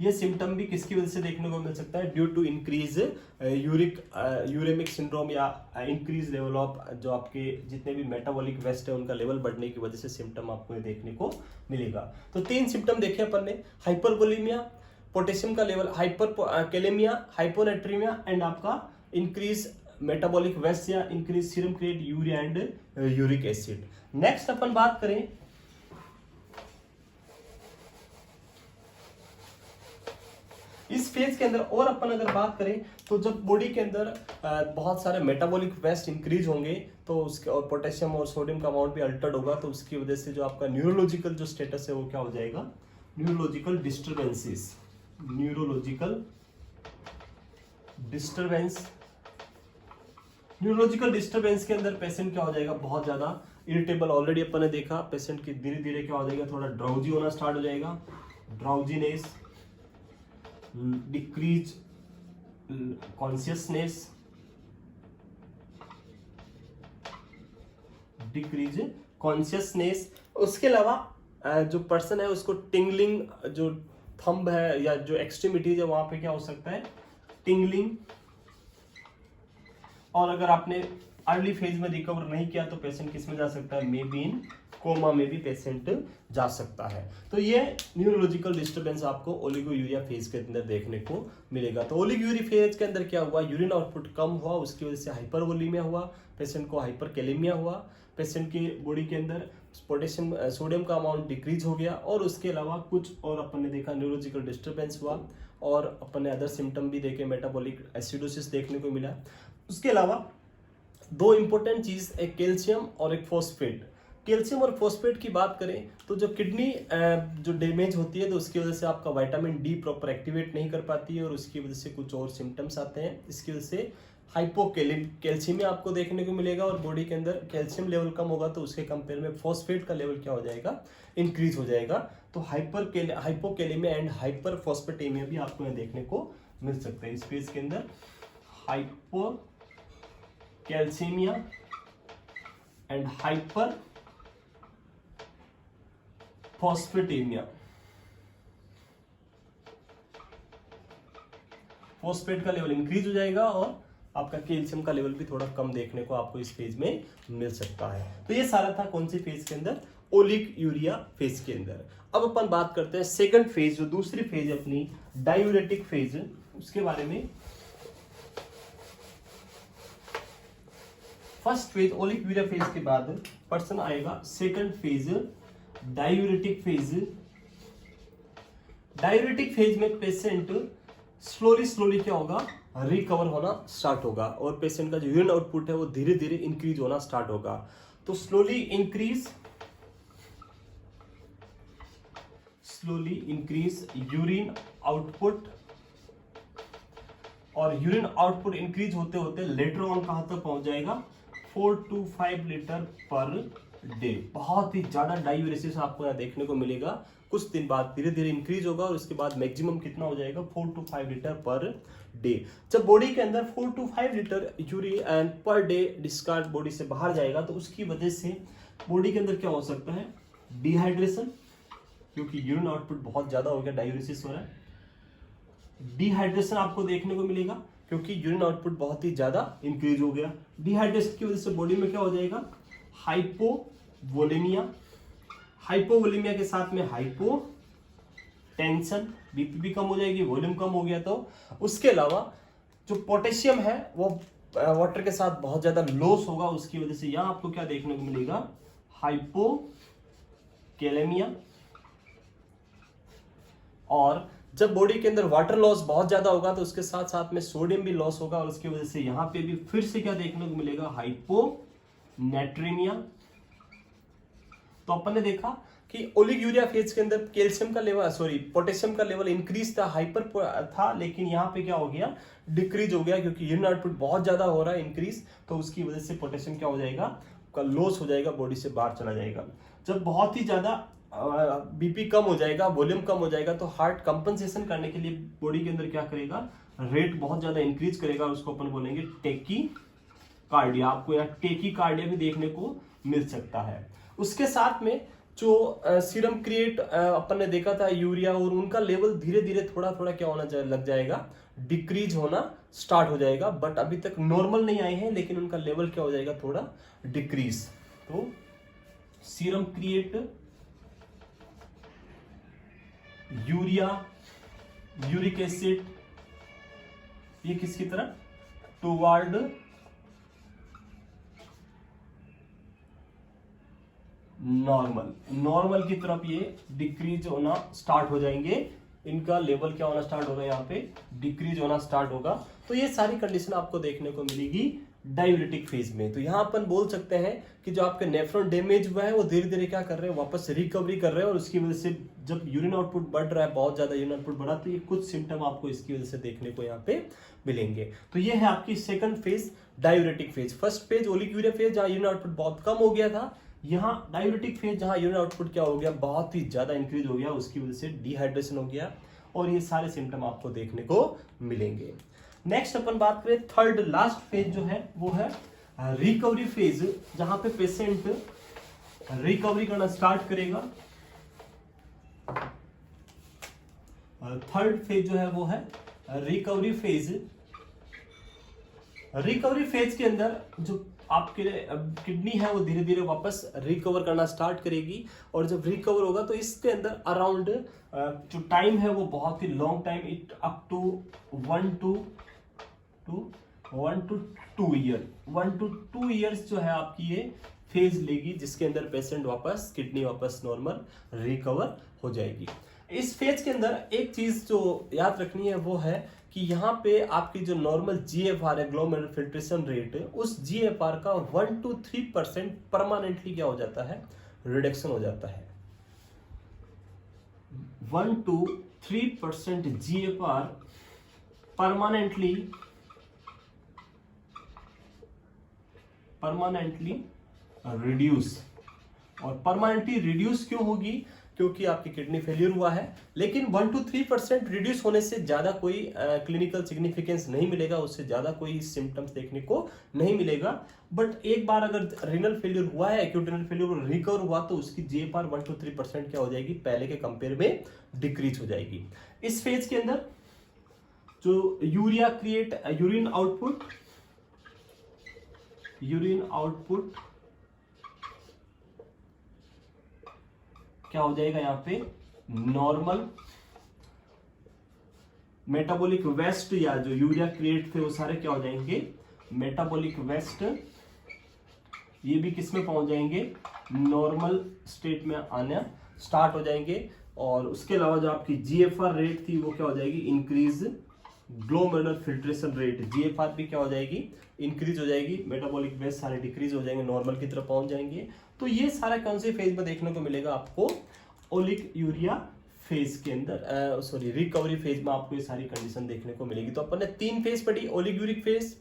ये सिम्टम भी किसकी वजह से देखने को मिल सकता है, due to increase uremic syndrome या इंक्रीज लेवल ऑफ जो आपके जितने भी मेटाबॉलिक वेस्ट है उनका लेवल बढ़ने की वजह से सिम्टम आपको ये देखने को मिलेगा। तो 3 सिम्टम देखे अपन ने, हाइपरवोलेमिया, पोटेशियम का level, hyperkalemia, hyponatremia and आपका इंक्रीज मेटाबॉलिक वेस्ट या increase serum create urea and uric acid. Next अपन बात करें इस फेज के अंदर, और अपन अगर बात करें तो जब बॉडी के अंदर बहुत सारे मेटाबॉलिक वेस्ट इंक्रीज होंगे तो उसके और पोटेशियम और सोडियम का अमाउंट भी अल्टर्ड होगा, तो उसकी वजह से जो आपका न्यूरोलॉजिकल जो स्टेटस है वो क्या हो जाएगा, न्यूरोलॉजिकल डिस्टर्बेंसेस, न्यूरोलॉजिकल डिस्टर्बेंस के अंदर पेशेंट क्या हो जाएगा, बहुत ज्यादा इरिटेबल, ऑलरेडी अपन ने देखा पेशेंट की धीरे धीरे क्या हो जाएगा, थोड़ा ड्राउजी होना स्टार्ट हो जाएगा, ड्राउजीनेस, डिक्रीज कॉन्शियसनेस, उसके अलावा जो पर्सन है उसको टिंगलिंग, जो थंब है या जो एक्सट्रीमिटीज है वहां पे क्या हो सकता है, टिंगलिंग। और अगर आपने अर्ली फेज में रिकवर नहीं किया तो पेशेंट किस में जा सकता है, मे बी इन कोमा में भी पेशेंट जा सकता है। तो ये न्यूरोलॉजिकल डिस्टर्बेंस आपको ओलिगोयूरिया फेज के अंदर देखने को मिलेगा। तो ओलिगोयूरिया फेज के अंदर क्या हुआ, यूरिन आउटपुट कम हुआ, उसकी वजह से हाइपरवोलेमिया हुआ, पेशेंट को हाइपरकैलेमिया हुआ, पेशेंट की बॉडी के अंदर पोटेशियम सोडियम का अमाउंट डिक्रीज हो गया, और उसके अलावा कुछ और अपन ने देखा न्यूरोलॉजिकल डिस्टर्बेंस हुआ, और अपन ने अदर सिम्टम भी देखे, मेटाबॉलिक एसिडोसिस देखने को मिला। उसके अलावा 2 इंपॉर्टेंट चीज, एक कैल्शियम और एक फॉस्फेट। कैल्शियम और फॉस्फेट की बात करें तो जो किडनी जो डैमेज होती है तो उसकी वजह से आपका विटामिन डी प्रॉपर एक्टिवेट नहीं कर पाती है, और उसकी वजह से कुछ और सिम्टम्स आते हैं। इसकी वजह से हाइपोकैल्सीमिया आपको देखने को मिलेगा, और बॉडी के अंदर कैल्शियम लेवल कम होगा तो उसके कंपेयर में फॉस्फेट का लेवल क्या हो जाएगा, इंक्रीज हो जाएगा। तो हाइपोकैलेमिया एंड हाइपर फॉस्फेटेमिया भी आपको यहाँ देखने को मिल सकता है इस फेज के अंदर, हाइपोकैल्सीमिया एंड हाइपर फॉस्फेटेमिया। फॉस्फेट का लेवल इंक्रीज हो जाएगा और आपका कैल्शियम का लेवल भी थोड़ा कम देखने को आपको इस फेज में मिल सकता है। तो ये सारा था कौन सी फेज के अंदर, ओलिगोयूरिया फेज के अंदर। अब अपन बात करते हैं सेकंड फेज, जो दूसरी फेज अपनी डायूरेटिक फेज, उसके बारे में। फर्स्ट फेज ओलिगोयूरिया फेज के बाद पर्सन आएगा second phase diuretic phase. Diuretic phase में पेशेंट स्लोली क्या होगा, रिकवर होना स्टार्ट होगा, और पेशेंट का जो यूरिन आउटपुट है वो धीरे धीरे इंक्रीज होना स्टार्ट होगा। तो स्लोली इंक्रीज यूरिन आउटपुट, और यूरिन आउटपुट इंक्रीज होते होते लेटर ऑन कहां तक पहुंच जाएगा, 4 to 5 लीटर पर डे। बहुत ही ज्यादा डायूरेसिस आपको यहाँ देखने को मिलेगा। कुछ दिन बाद धीरे धीरे इंक्रीज होगा, और उसके बाद मैक्सिमम कितना हो जाएगा, 4 to 5 लीटर पर डे। जब बॉडी के अंदर 4 to 5 litre urine per day discharge body से बाहर जाएगा, तो उसकी वजह से बॉडी के अंदर क्या हो सकता है, डिहाइड्रेशन, क्योंकि यूरिन आउटपुट बहुत ज्यादा हो गया, डायूरेसिस हो रहा है। डिहाइड्रेशन आपको देखने को मिलेगा क्योंकि यूरिन आउटपुट बहुत ही ज्यादा इंक्रीज हो गया। डिहाइड्रेशन की वजह से बॉडी में क्या हो जाएगा, हाइपोवोलेमिया के साथ में हाइपोटेंशन, बीपी भी कम हो जाएगी, वॉल्यूम कम हो गया। तो उसके अलावा जो पोटेशियम है वो वाटर के साथ बहुत ज्यादा लॉस होगा, उसकी वजह से यहां आपको क्या देखने को मिलेगा, हाइपोकैलेमिया। और जब बॉडी के अंदर वाटर लॉस बहुत ज्यादा होगा तो उसके साथ साथ में सोडियम भी लॉस होगा, और उसकी वजह से यहां पे भी फिर से क्या देखने को मिलेगा, हाइपोनेट्रीमिया। तो अपन ने देखा कि ओलिगोयूरिया फेज के अंदर कैल्शियम का लेवल पोटेशियम का लेवल इंक्रीज था, हाइपर था, लेकिन यहाँ पे क्या हो गया, डिक्रीज हो गया, क्योंकि यूरिन आउटपुट बहुत ज्यादा हो रहा है इंक्रीज, तो उसकी वजह से पोटेशियम क्या हो जाएगा, का लॉस हो जाएगा, बॉडी से बाहर चला जाएगा। जब बहुत ही ज्यादा बीपी कम हो जाएगा, वॉल्यूम कम हो जाएगा, तो हार्ट कंपनसेशन करने के लिए बॉडी के अंदर क्या करेगा, रेट बहुत ज्यादा इंक्रीज करेगा, उसको अपन बोलेंगे टेकीकार्डिया। आपको यहाँ टेकीकार्डिया भी देखने को मिल सकता है। उसके साथ में जो सीरम क्रिएट अपन ने देखा था यूरिया, और उनका लेवल धीरे धीरे थोड़ा थोड़ा क्या होना लग जाएगा, डिक्रीज होना स्टार्ट हो जाएगा। बट अभी तक नॉर्मल नहीं आए हैं, लेकिन उनका लेवल क्या हो जाएगा, थोड़ा डिक्रीज। तो serum create urea, uric acid, ये किसकी तरफ, टुवार्ड नॉर्मल की तरफ ये डिक्रीज होना स्टार्ट हो जाएंगे। इनका लेवल क्या होना स्टार्ट होगा, यहाँ पे डिक्रीज होना स्टार्ट होगा। तो ये सारी कंडीशन आपको देखने को मिलेगी डाययूरेटिक फेज में। तो यहाँ अपन बोल सकते हैं कि जो आपके नेफ्रॉन डैमेज हुआ है वो धीरे धीरे क्या कर रहे हैं, वापस रिकवरी कर रहे हैं, और उसकी वजह से जब यूरिन आउटपुट बढ़ रहा है, बहुत ज्यादा यूरिन आउटपुट बढ़ा, तो ये कुछ सिम्टम आपको इसकी वजह से देखने को यहाँ पे मिलेंगे। तो ये है आपकी second phase, diuretic phase. First phase oliguria phase, जहाँ यूरिन आउटपुट बहुत कम हो गया था। यहाँ डाययूरेटिक फेज, जहाँ यूरिन आउटपुट क्या हो गया, बहुत ही ज्यादा इंक्रीज हो गया, उसकी वजह से डिहाइड्रेशन हो गया, और ये सारे सिम्टम आपको देखने को मिलेंगे। नेक्स्ट अपन बात करें थर्ड लास्ट फेज जो है वो है रिकवरी फेज, जहां पे पेशेंट रिकवरी करना स्टार्ट करेगा। थर्ड फेज जो है वो है रिकवरी फेज। रिकवरी फेज के अंदर जो आपके किडनी है वो धीरे धीरे वापस रिकवर करना स्टार्ट करेगी, और जब रिकवर होगा तो इसके अंदर अराउंड जो टाइम है वो बहुत ही long time, it up to 1 to 2 years जो है आपकी ये फेज लेगी, जिसके अंदर पेशेंट वापस किडनी वापस नॉर्मल रिकवर हो जाएगी। इस फेज के अंदर एक चीज जो याद रखनी है वो है कि यहाँ पे आपकी जो नॉर्मल GFR है, ग्लोमेरुलर फिल्ट्रेशन रेट, उस GFR का 1 to 3% परमानेंटली क्या हो जाता है, रिडक्शन हो जाता है। 1 to 3% GFR परमानेंटली रिड्यूस। और परमानेंटली रिड्यूस क्यों होगी, क्योंकि आपकी किडनी फेलियर हुआ है। लेकिन 1 to 3% रिड्यूस होने से ज्यादा कोई क्लिनिकल सिग्निफिकेंस नहीं मिलेगा, उससे ज्यादा कोई सिम्टम्स देखने को नहीं मिलेगा। बट एक बार अगर रीनल फेलियर हुआ है, एक्यूट रीनल फेलियर रिकवर हुआ, तो उसकी GFR 1 to 3% क्या हो जाएगी, पहले के कंपेयर में डिक्रीज हो जाएगी। इस फेज के अंदर जो यूरिया क्रिएट यूरिन आउटपुट क्या हो जाएगा, यहाँ पे नॉर्मल। मेटाबॉलिक वेस्ट या जो यूरिया क्रिएट थे वो सारे क्या हो जाएंगे, मेटाबॉलिक वेस्ट, ये भी किस में पहुंच जाएंगे, नॉर्मल स्टेट में आना स्टार्ट हो जाएंगे। और उसके अलावा जो आपकी GFR रेट थी वो क्या हो जाएगी, increase. Glomerular filtration rate GFR भी क्या हो जाएगी, इंक्रीज हो जाएगी। मेटाबॉलिक वेस्ट सारे डिक्रीज हो जाएंगे, नॉर्मल की तरफ पहुंच जाएंगे। तो ये सारा कौन से फेज में देखने को मिलेगा आपको, ओलिगोयूरिया फेज के अंदर, रिकवरी फेज में आपको ये सारी कंडीशन देखने को मिलेगी। तो अपन ने 3 फेज पढ़ी, ओलिगोयूरिक फेज,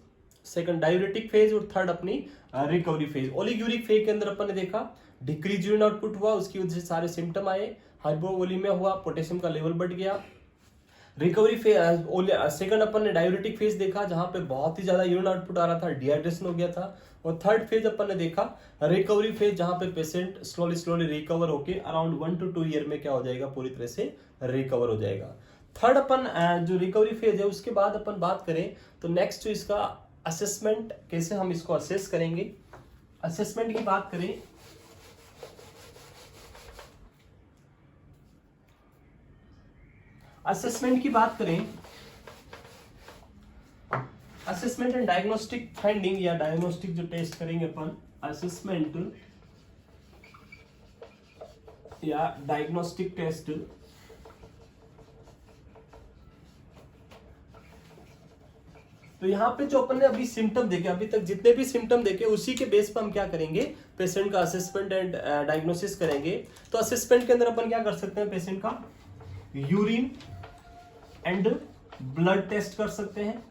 सेकंड डाययूरेटिक फेज, और थर्ड अपनी रिकवरी फेज। ओलिगोयूरिक फेज के अंदर अपन ने देखा डिक्रीज यूरिन आउटपुट हुआ, उसकी वजह से सारे सिम्टम आए, हाइपोवोलीमिया हुआ, पोटेशियम का लेवल बढ़ गया। रिकवरी फेज सेकंड अपन ने डाययूरेटिक फेज देखा, जहां पे बहुत ही ज्यादा यूरिन आउटपुट आ रहा था, डिहाइड्रेशन हो गया था। और थर्ड फेज अपन ने देखा रिकवरी फेज, जहां पे पेशेंट स्लोली रिकवर होके अराउंड 1 to 2 ईयर में क्या हो जाएगा, पूरी तरह से रिकवर हो जाएगा। थर्ड अपन जो रिकवरी फेज है उसके बाद अपन बात करें तो नेक्स्ट जो इसका असेसमेंट, कैसे हम इसको असेस करेंगे। असेसमेंट की बात करें, असेसमेंट एंड डायग्नोस्टिक फाइंडिंग, या डायग्नोस्टिक जो टेस्ट करेंगे अपन, असेसमेंट या डायग्नोस्टिक टेस्ट। तो यहाँ पे जो अपन ने अभी सिम्टम देखे, अभी तक जितने भी सिम्टम देखे, उसी के बेस पर हम क्या करेंगे, पेशेंट का असेसमेंट एंड डायग्नोसिस करेंगे। तो असेसमेंट के अंदर अपन क्या कर सकते हैं, पेशेंट का यूरिन एंड ब्लड टेस्ट कर सकते हैं।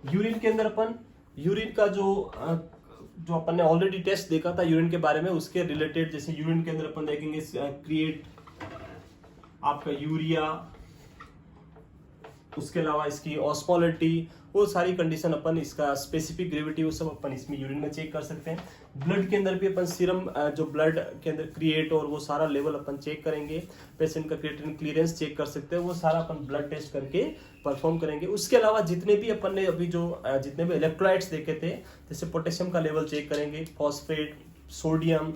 यूरिन के अंदर अपन यूरिन का जो अपन ने ऑलरेडी टेस्ट देखा था यूरिन के बारे में, उसके रिलेटेड, जैसे यूरिन के अंदर अपन देखेंगे क्रिएट आपका यूरिया, उसके अलावा इसकी ऑस्मोलिटी, वो सारी कंडीशन अपन, इसका स्पेसिफिक ग्रेविटी, वो सब अपन इसमें यूरिन में चेक कर सकते हैं। ब्लड के अंदर भी अपन सीरम जो ब्लड के अंदर क्रिएट और वो सारा लेवल अपन चेक करेंगे। पेशेंट का क्रिएटिनिन क्लियरेंस चेक कर सकते हैं, वो सारा अपन ब्लड टेस्ट करके परफॉर्म करेंगे। उसके अलावा जितने भी अपन ने अभी जो जितने भी इलेक्ट्रोलाइट्स देखे थे, जैसे पोटेशियम का लेवल चेक करेंगे, फॉस्फेट, सोडियम,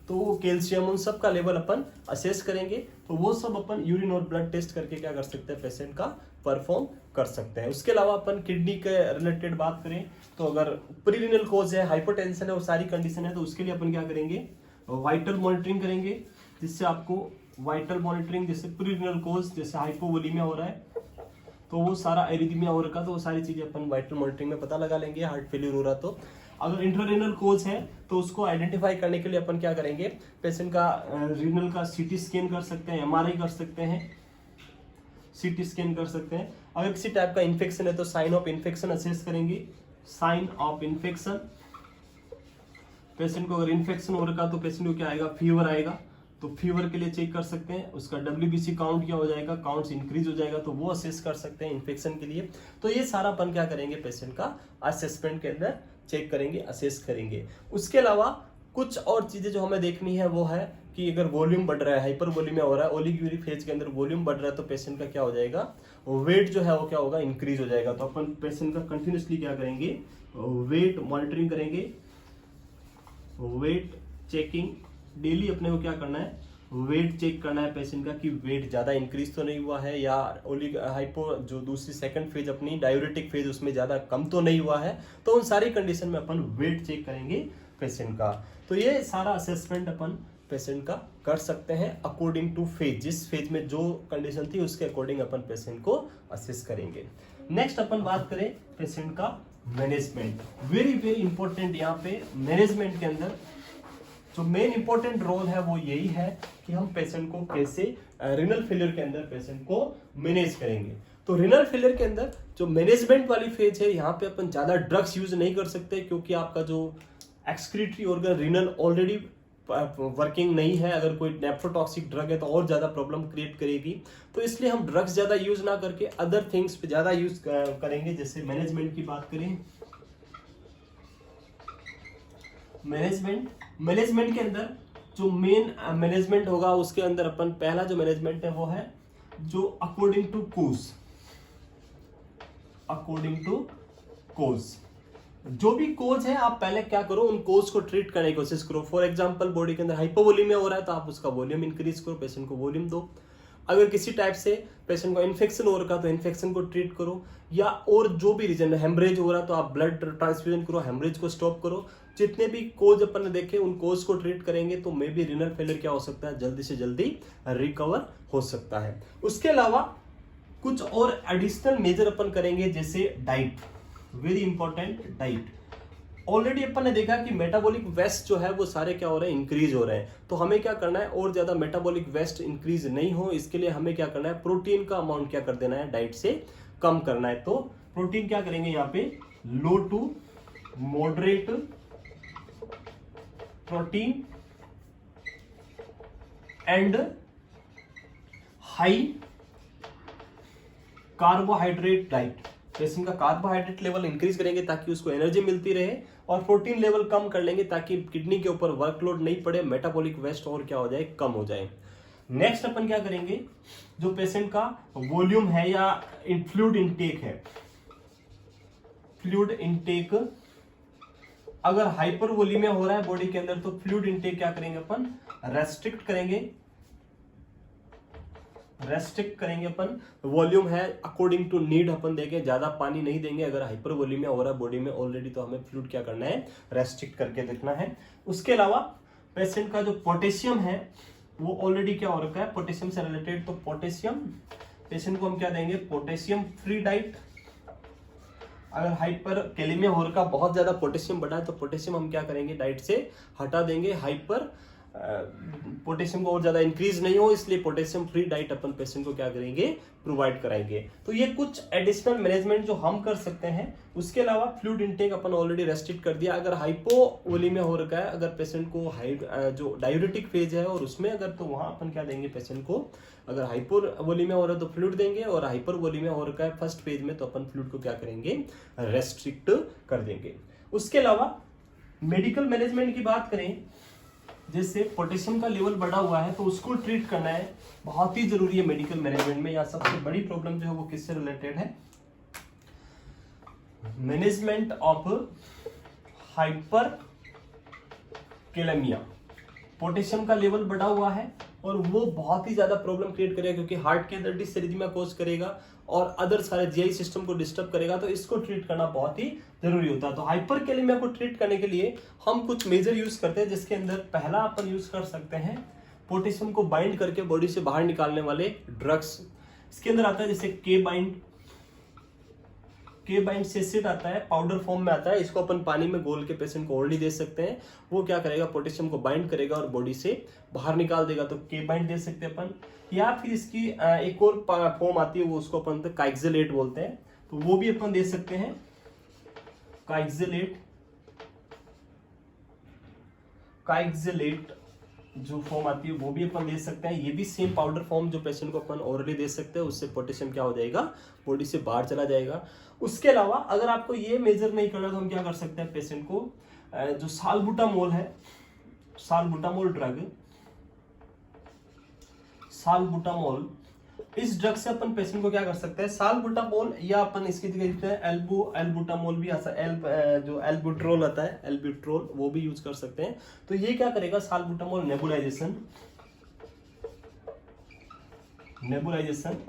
तो कैल्शियम, उन सब का लेवल अपन असेस करेंगे। तो वो सब अपन यूरिन और ब्लड टेस्ट करके क्या कर सकते हैं, पेशेंट का परफॉर्म कर सकते हैं। उसके अलावा अपन किडनी के रिलेटेड बात करें तो अगर प्रीरिनल कोज है, हाइपरटेंशन है, वो सारी कंडीशन है, तो उसके लिए अपन क्या करेंगे, वाइटल मॉनिटरिंग करेंगे, जिससे आपको वाइटल मॉनिटरिंग, जैसे प्रीरिनल कोज, जैसे हाइपोवोलीमिया हो रहा है तो वो सारा एरिथमिया हो रखा, तो वो सारी चीजें अपन वाइटल मॉनिटरिंग में पता लगा लेंगे। हार्ट फेलियर हो रहा तो अगर इंट्रारेनल कोज है तो उसको आइडेंटिफाई करने के लिए अपन क्या करेंगे, पेशेंट का रीनल का सीटी स्कैन कर सकते हैं, एमआरआई कर सकते हैं, सीटी स्कैन कर सकते हैं। अगर किसी टाइप का इन्फेक्शन है तो साइन ऑफ इन्फेक्शन असेस करेंगे, साइन ऑफ इन्फेक्शन। पेशेंट को अगर इन्फेक्शन हो रखा तो पेशेंट को क्या आएगा, फीवर आएगा, तो फीवर के लिए चेक कर सकते हैं। उसका WBC काउंट क्या हो जाएगा, काउंट्स इंक्रीज हो जाएगा, तो वो असेस कर सकते हैं इन्फेक्शन के लिए। तो ये सारा अपन क्या करेंगे, पेशेंट का असेसमेंट के अंदर चेक करेंगे, असेस करेंगे। उसके अलावा कुछ और चीजें जो हमें देखनी है वो है कि अगर वॉल्यूम बढ़ रहा है, हाइपरवोलीमिया हो रहा है, ओलिगोयूरी फेज के अंदर वॉल्यूम बढ़ रहा है, तो पेशेंट का क्या हो जाएगा, वेट जो है वो क्या होगा, इंक्रीज हो जाएगा। तो अपन पेशेंट का कंटिन्यूसली क्या करेंगे, वेट मॉनिटरिंग करेंगे, वेट चेकिंग डेली अपने को क्या करना है, वेट चेक करना है पेशेंट का कि वेट ज्यादा इंक्रीज तो नहीं हुआ है, या हाइपो जो दूसरी सेकंड फेज अपनी डायूरेटिक फेज उसमें ज्यादा कम तो नहीं हुआ है। तो उन सारी कंडीशन में अपन वेट चेक करेंगे पेशेंट का। तो ये सारा असेसमेंट अपन पेशेंट का कर सकते हैं अकॉर्डिंग टू फेज, जिस फेज में जो कंडीशन थी उसके अकॉर्डिंग अपन पेशेंट को असेस करेंगे। नेक्स्ट अपन बात करें पेशेंट का मैनेजमेंट, वेरी वेरी इंपॉर्टेंट। यहाँ पे मैनेजमेंट के अंदर जो मेन इंपॉर्टेंट रोल है वो यही है कि हम पेशेंट को कैसे रिनल फेलियर के अंदर पेशेंट को मैनेज करेंगे। तो रिनल फेलियर के अंदर जो मैनेजमेंट वाली फेज है, यहाँ पे अपन ज्यादा ड्रग्स यूज नहीं कर सकते, क्योंकि आपका जो excretory organ renal already working नहीं है। अगर कोई नेफ्रोटॉक्सिक ड्रग है तो और ज्यादा प्रॉब्लम क्रिएट करेगी, तो इसलिए हम ड्रग्स ज्यादा यूज ना करके अदर थिंग्स पे ज्यादा यूज करेंगे। जैसे मैनेजमेंट की बात करें, मैनेजमेंट के अंदर जो मेन मैनेजमेंट होगा उसके अंदर अपन पहला जो मैनेजमेंट है वो है जो अकॉर्डिंग टू कोज, जो भी कोज है आप पहले क्या करो, उन कोज को ट्रीट करने की कोशिश करो। फॉर एग्जांपल बॉडी के अंदर हाइपोवोलीमिया हो रहा है तो आप उसका वॉल्यूम इंक्रीज करो, पेशेंट को वॉल्यूम दो। अगर किसी टाइप से पेशेंट को इन्फेक्शन हो रखा तो इन्फेक्शन को ट्रीट करो, या और जो भी रीजन है, हेमरेज हो रहा तो आप ब्लड ट्रांसफ्यूजन करो, हेमरेज को स्टॉप करो। जितने भी कोज अपन ने देखे उन कोज को ट्रीट करेंगे तो मे बी रिनल फेलियर क्या हो सकता है, जल्दी से जल्दी रिकवर हो सकता है। उसके अलावा कुछ और एडिशनल मेजर अपन करेंगे, जैसे diet, very important diet. Already अपन ने देखा कि मेटाबॉलिक वेस्ट जो है वो सारे क्या हो रहे हैं, इंक्रीज हो रहे हैं। तो हमें क्या करना है, और ज्यादा मेटाबॉलिक वेस्ट इंक्रीज नहीं हो, इसके लिए हमें क्या करना है, प्रोटीन का अमाउंट क्या कर देना है, डाइट से कम करना है। तो प्रोटीन क्या करेंगे यहाँ पे, low to moderate protein and high carbohydrate diet. Patient का कार्बोहाइड्रेट लेवल इंक्रीज करेंगे ताकि उसको एनर्जी मिलती रहे, और प्रोटीन लेवल कम कर लेंगे ताकि किडनी के ऊपर वर्कलोड नहीं पड़े, मेटाबॉलिक वेस्ट और क्या हो जाए, कम हो जाए। नेक्स्ट अपन क्या करेंगे, जो पेशेंट का वॉल्यूम है या फ्लूइड इनटेक है, फ्लूइड इनटेक अगर हाइपरवोलीमिया हो रहा है बॉडी के अंदर तो फ्लूइड इनटेक क्या करेंगे अपन, रेस्ट्रिक्ट करेंगे अपन। वॉल्यूम है अकॉर्डिंग टू नीड अपन देंगे, ज्यादा पानी नहीं देंगे। अगर हाइपरवोलीमिया हो रहा है बॉडी में ऑलरेडी तो हमें फ्लूइड क्या करना है, रेस्ट्रिक्ट करके देखना है। उसके अलावा पेशेंट का जो पोटेशियम है वो ऑलरेडी क्या हो रखा है, पोटेशियम से रिलेटेड, तो पोटेशियम पेशेंट को हम क्या देंगे, पोटेशियम फ्री डाइट। अगर हाइपर कैलेमिया हो रखा, बहुत ज्यादा पोटेशियम बढ़ा है तो पोटेशियम हम क्या करेंगे, डाइट से हटा देंगे। हाइपर पोटेशियम को और ज़्यादा इंक्रीज नहीं हो, इसलिए पोटेशियम फ्री डाइट अपन पेशेंट को क्या करेंगे, प्रोवाइड कराएंगे। तो ये कुछ एडिशनल मैनेजमेंट जो हम कर सकते हैं। उसके अलावा फ्लूइड इंटेक अपन ऑलरेडी रेस्ट्रिक्ट कर दिया। अगर हाइपोवोलीमिया हो रखा है, अगर पेशेंट को जो डायूरेटिक फेज है और उसमें अगर, तो वहाँ अपन क्या देंगे पेशेंट को, अगर हाइपोवोलीमिया हो रहा है तो फ्लूइड देंगे, और हाइपरवोलीमिया हो रखा है फर्स्ट फेज में तो अपन फ्लूइड को क्या करेंगे, रेस्ट्रिक्ट कर देंगे। उसके अलावा मेडिकल मैनेजमेंट की बात करें, जैसे पोटेशियम का लेवल बढ़ा हुआ है तो उसको ट्रीट करना है, बहुत ही जरूरी है मेडिकल मैनेजमेंट में। या सबसे बड़ी प्रॉब्लम जो है वो किससे रिलेटेड है, मैनेजमेंट ऑफ हाइपरकेलेमिया। पोटेशियम का लेवल बढ़ा हुआ है और वो बहुत ही ज्यादा प्रॉब्लम क्रिएट करेगा, क्योंकि हार्ट के अंदर डिसरिथमिया कॉज करेगा और अदर सारे जीआई सिस्टम को डिस्टर्ब करेगा। तो इसको ट्रीट करना बहुत ही जरूरी होता है। तो हाइपरकेलेमिया को ट्रीट करने के लिए हम कुछ मेजर यूज करते हैं, जिसके अंदर पहला अपन यूज कर सकते हैं पोटेशियम को बाइंड करके बॉडी से बाहर निकालने वाले ड्रग्स। इसके अंदर आता है जैसे के बाइंड सेसिड आता है, पाउडर फॉर्म में आता है। इसको अपन पानी में घोल के पेशेंट को ओरली दे सकते हैं। वो क्या करेगा, पोटेशियम को बाइंड करेगा और बॉडी से बाहर निकाल देगा। तो के बाइंड दे सकते हैं अपन। या फिर इसकी एक और फॉर्म आती है, वो उसको अपन काइक्सेलेट बोलते हैं, तो वो भी अपन दे सकते हैं। काइक्सेलेट जो फॉर्म आती है वो भी अपन दे सकते हैं। ये भी सेम पाउडर फॉर्म जो पेशेंट को अपन ओरली दे सकते हैं, उससे पोटेशियम क्या हो जाएगा, बॉडी से बाहर चला जाएगा। उसके अलावा अगर आपको ये मेजर नहीं करना तो हम क्या कर सकते हैं, पेशेंट को जो सालबुटामोल है, सालबुटामोल ड्रग, सालबुटामोल, इस ड्रग से अपन पेशेंट को क्या कर सकते हैं, सालबुटामोल, या अपन इसकी जगह लिखते हैं एल्बुटामोल भी आता है, जो एल्बुट्रोल आता है, एल्बुट्रोल, वो भी यूज कर सकते हैं। तो ये क्या करेगा, सालबुटामोल नेबुलाइजेशन,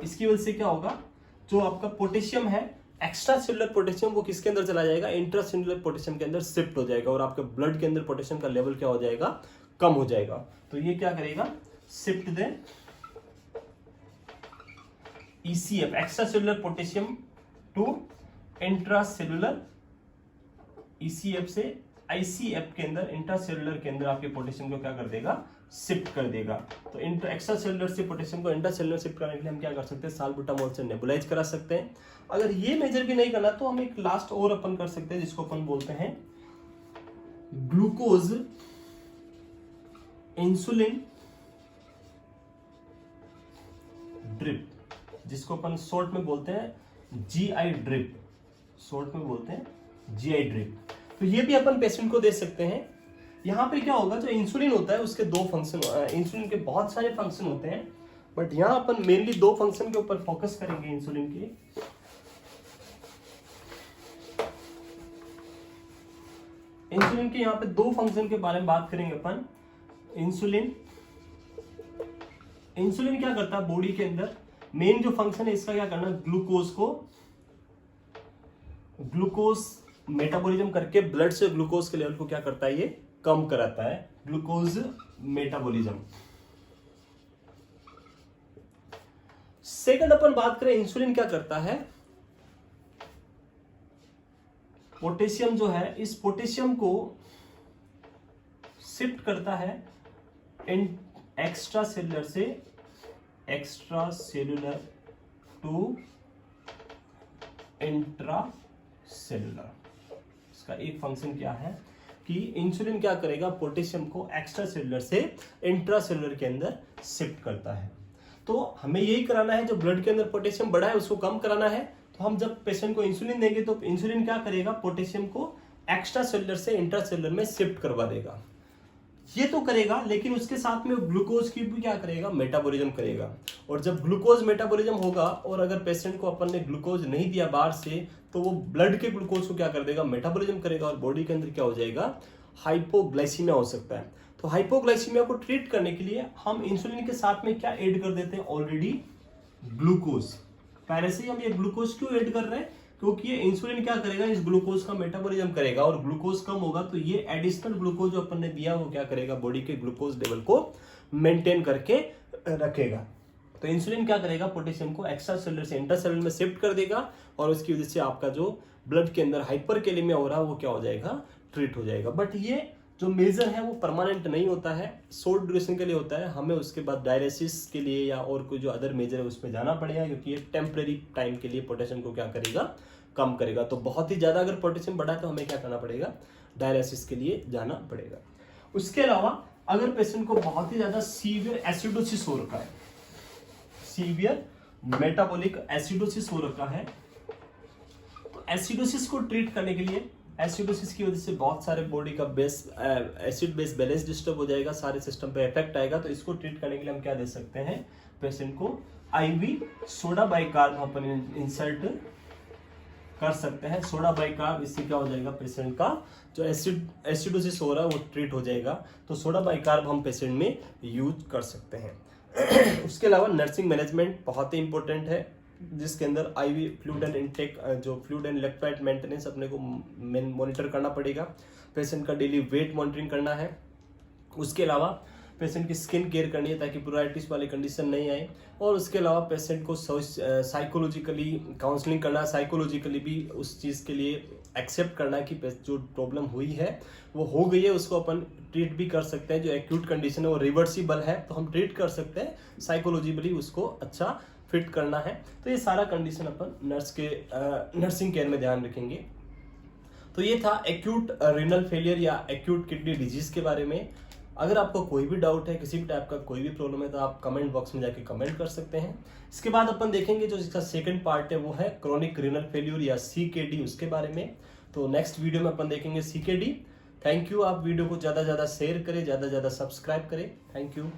इसकी वजह से क्या होगा, जो आपका पोटेशियम है, एक्स्ट्रा सेलुलर पोटेशियम, वो किसके अंदर चला जाएगा, इंट्रासेलुलर पोटेशियम के अंदर शिफ्ट हो जाएगा, और आपके ब्लड के अंदर पोटेशियम का लेवल क्या हो जाएगा, कम हो जाएगा। तो ये क्या करेगा, shift the ECF, extra cellular potassium to intracellular, ECF से ICF के अंदर, इंट्रासेलुलर के अंदर आपके पोटेशियम को क्या कर देगा, शिफ्ट कर देगा। तो एक्स्ट्रा सेलुलर से पोटेशियम को इंट्रासेलुलर शिफ्ट करने के लिए हम क्या कर सकते हैं, सालबुटामोल से नेबुलाइज करा सकते हैं। अगर ये मेजर भी नहीं करना तो हम एक लास्ट और अपन कर सकते हैं, जिसको अपन बोलते हैं ग्लूकोज इंसुलिन ड्रिप, जिसको अपन शॉर्ट में बोलते हैं GI ड्रिप, तो ये भी अपन पेशेंट को दे सकते हैं। यहाँ पे क्या होगा, जो इंसुलिन होता है उसके दो फंक्शन, इंसुलिन के बहुत सारे फंक्शन होते हैं, बट यहाँ अपन मेनली दो फंक्शन के ऊपर फोकस करेंगे इंसुलिन के। इंसुलिन के यहाँ पे दो फंक्शन के बारे में बात करेंगे अपन। इंसुलिन क्या करता है बॉडी के अंदर, मेन जो फंक्शन है इसका क्या करना, ग्लूकोज मेटाबॉलिज्म करके ब्लड से ग्लूकोज के लेवल को क्या करता है, ये कम कराता है, ग्लूकोज मेटाबॉलिज्म। सेकंड अपन बात करें, इंसुलिन क्या करता है, पोटेशियम जो है, इस पोटेशियम को शिफ्ट करता है एक्स्ट्रा सेलुलर टू इंट्रासेलुलर। इसका एक फंक्शन क्या है कि इंसुलिन क्या करेगा, पोटेशियम को एक्स्ट्रा सेलुलर से इंट्रासेलुलर के अंदर शिफ्ट करता है। तो हमें यही कराना है, जो ब्लड के अंदर पोटेशियम बढ़ा है उसको कम कराना है। तो हम जब पेशेंट को इंसुलिन देंगे तो इंसुलिन क्या करेगा, पोटेशियम को एक्स्ट्रा सेलुलर से इंट्रासेलुलर में शिफ्ट करवा देगा। ये तो करेगा, लेकिन उसके साथ में ग्लूकोज की भी क्या करेगा, मेटाबॉलिज्म करेगा। और जब ग्लूकोज मेटाबॉलिज्म होगा, और अगर पेशेंट को अपन ने ग्लूकोज नहीं दिया बाहर से, तो वो ब्लड के ग्लूकोज को क्या कर देगा, मेटाबॉलिज्म करेगा, और बॉडी के अंदर क्या हो जाएगा, हाइपोग्लाइसीमिया हो सकता है। तो हाइपोग्लाइसीमिया को ट्रीट करने के लिए हम इंसुलिन के साथ में क्या ऐड कर देते हैं, ऑलरेडी ग्लूकोज। पहले से ही हम ये ग्लूकोज क्यों ऐड कर रहे हैं, क्योंकि ये इंसुलिन क्या करेगा, इस ग्लूकोज का मेटाबॉलिज्म करेगा, और ग्लूकोज कम होगा तो ये एडिशनल ग्लूकोज जो अपन ने दिया वो क्या करेगा, बॉडी के ग्लूकोज लेवल को मेंटेन करके रखेगा। तो इंसुलिन क्या करेगा, पोटेशियम को एक्स्ट्रा सेलुलर से इंट्रासेलुलर में शिफ्ट कर देगा, और उसकी वजह से आपका जो ब्लड के अंदर हाइपरकेलेमिया हो रहा है वो क्या हो जाएगा, ट्रीट हो जाएगा। बट ये जो मेजर है वो परमानेंट नहीं होता है, शॉर्ट ड्यूरेशन के लिए होता है। हमें उसके बाद डायलिसिस के लिए या और कोई जो अदर मेजर है उसमें जाना पड़ेगा, क्योंकि ये टेम्परेरी टाइम के लिए पोटेशियम को क्या करेगा, कम करेगा। तो बहुत ही ज़्यादा अगर पोटेशियम बढ़ा तो हमें क्या करना पड़ेगा, डायलिसिस के लिए जाना पड़ेगा। उसके अलावा अगर पेशेंट को बहुत ही ज़्यादा सीवियर एसिडोसिस हो रखा है, सीवियर मेटाबॉलिक एसिडोसिस हो रखा है, तो एसिडोसिस को ट्रीट करने के लिए, एसिडोसिस की वजह से बहुत सारे बॉडी का एसिड बेस बैलेंस डिस्टर्ब हो जाएगा, सारे सिस्टम पे इफेक्ट आएगा। तो इसको ट्रीट करने के लिए हम क्या दे सकते हैं, पेशेंट को आईवी सोडा बाइकार्ब अपन इंसर्ट कर सकते हैं। सोडा बाइकार्ब, इससे क्या हो जाएगा, पेशेंट का जो एसिडोसिस हो रहा है वो ट्रीट हो जाएगा। तो सोडा बाइकार्ब हम पेशेंट में यूज कर सकते हैं। उसके अलावा नर्सिंग मैनेजमेंट बहुत ही इंपॉर्टेंट है, जिसके अंदर आईवी फ्लूइड एंड इनटेक, जो फ्लूइड एंड इलेक्ट्रोलाइट मेंटेनेंस अपने को मॉनिटर करना पड़ेगा। पेशेंट का डेली वेट मॉनिटरिंग करना है। उसके अलावा पेशेंट की स्किन केयर करनी है ताकि प्रोराइटिस वाली कंडीशन नहीं आए। और उसके अलावा पेशेंट को साइकोलॉजिकली काउंसलिंग करना है, साइकोलॉजिकली भी उस चीज़ के लिए एक्सेप्ट करना है कि जो प्रॉब्लम हुई है वो हो गई है, उसको अपन ट्रीट भी कर सकते हैं। जो एक्यूट कंडीशन है वो रिवर्सिबल है तो हम ट्रीट कर सकते हैं, साइकोलॉजिकली उसको अच्छा फिट करना है। तो ये सारा कंडीशन अपन नर्सिंग केयर में ध्यान रखेंगे। तो ये था एक्यूट रीनल फेलियर या एक्यूट किडनी डिजीज के बारे में। अगर आपको कोई भी डाउट है, किसी भी टाइप का कोई भी प्रॉब्लम है, तो आप कमेंट बॉक्स में जाके कमेंट कर सकते हैं। इसके बाद अपन देखेंगे जो इसका सेकंड पार्ट है वो है क्रोनिक रीनल फेल्यूर या CKD, उसके बारे में। तो नेक्स्ट वीडियो में अपन देखेंगे CKD। Thank you. आप वीडियो को ज़्यादा से ज़्यादा शेयर करें, ज़्यादा से ज़्यादा सब्सक्राइब करें। Thank you.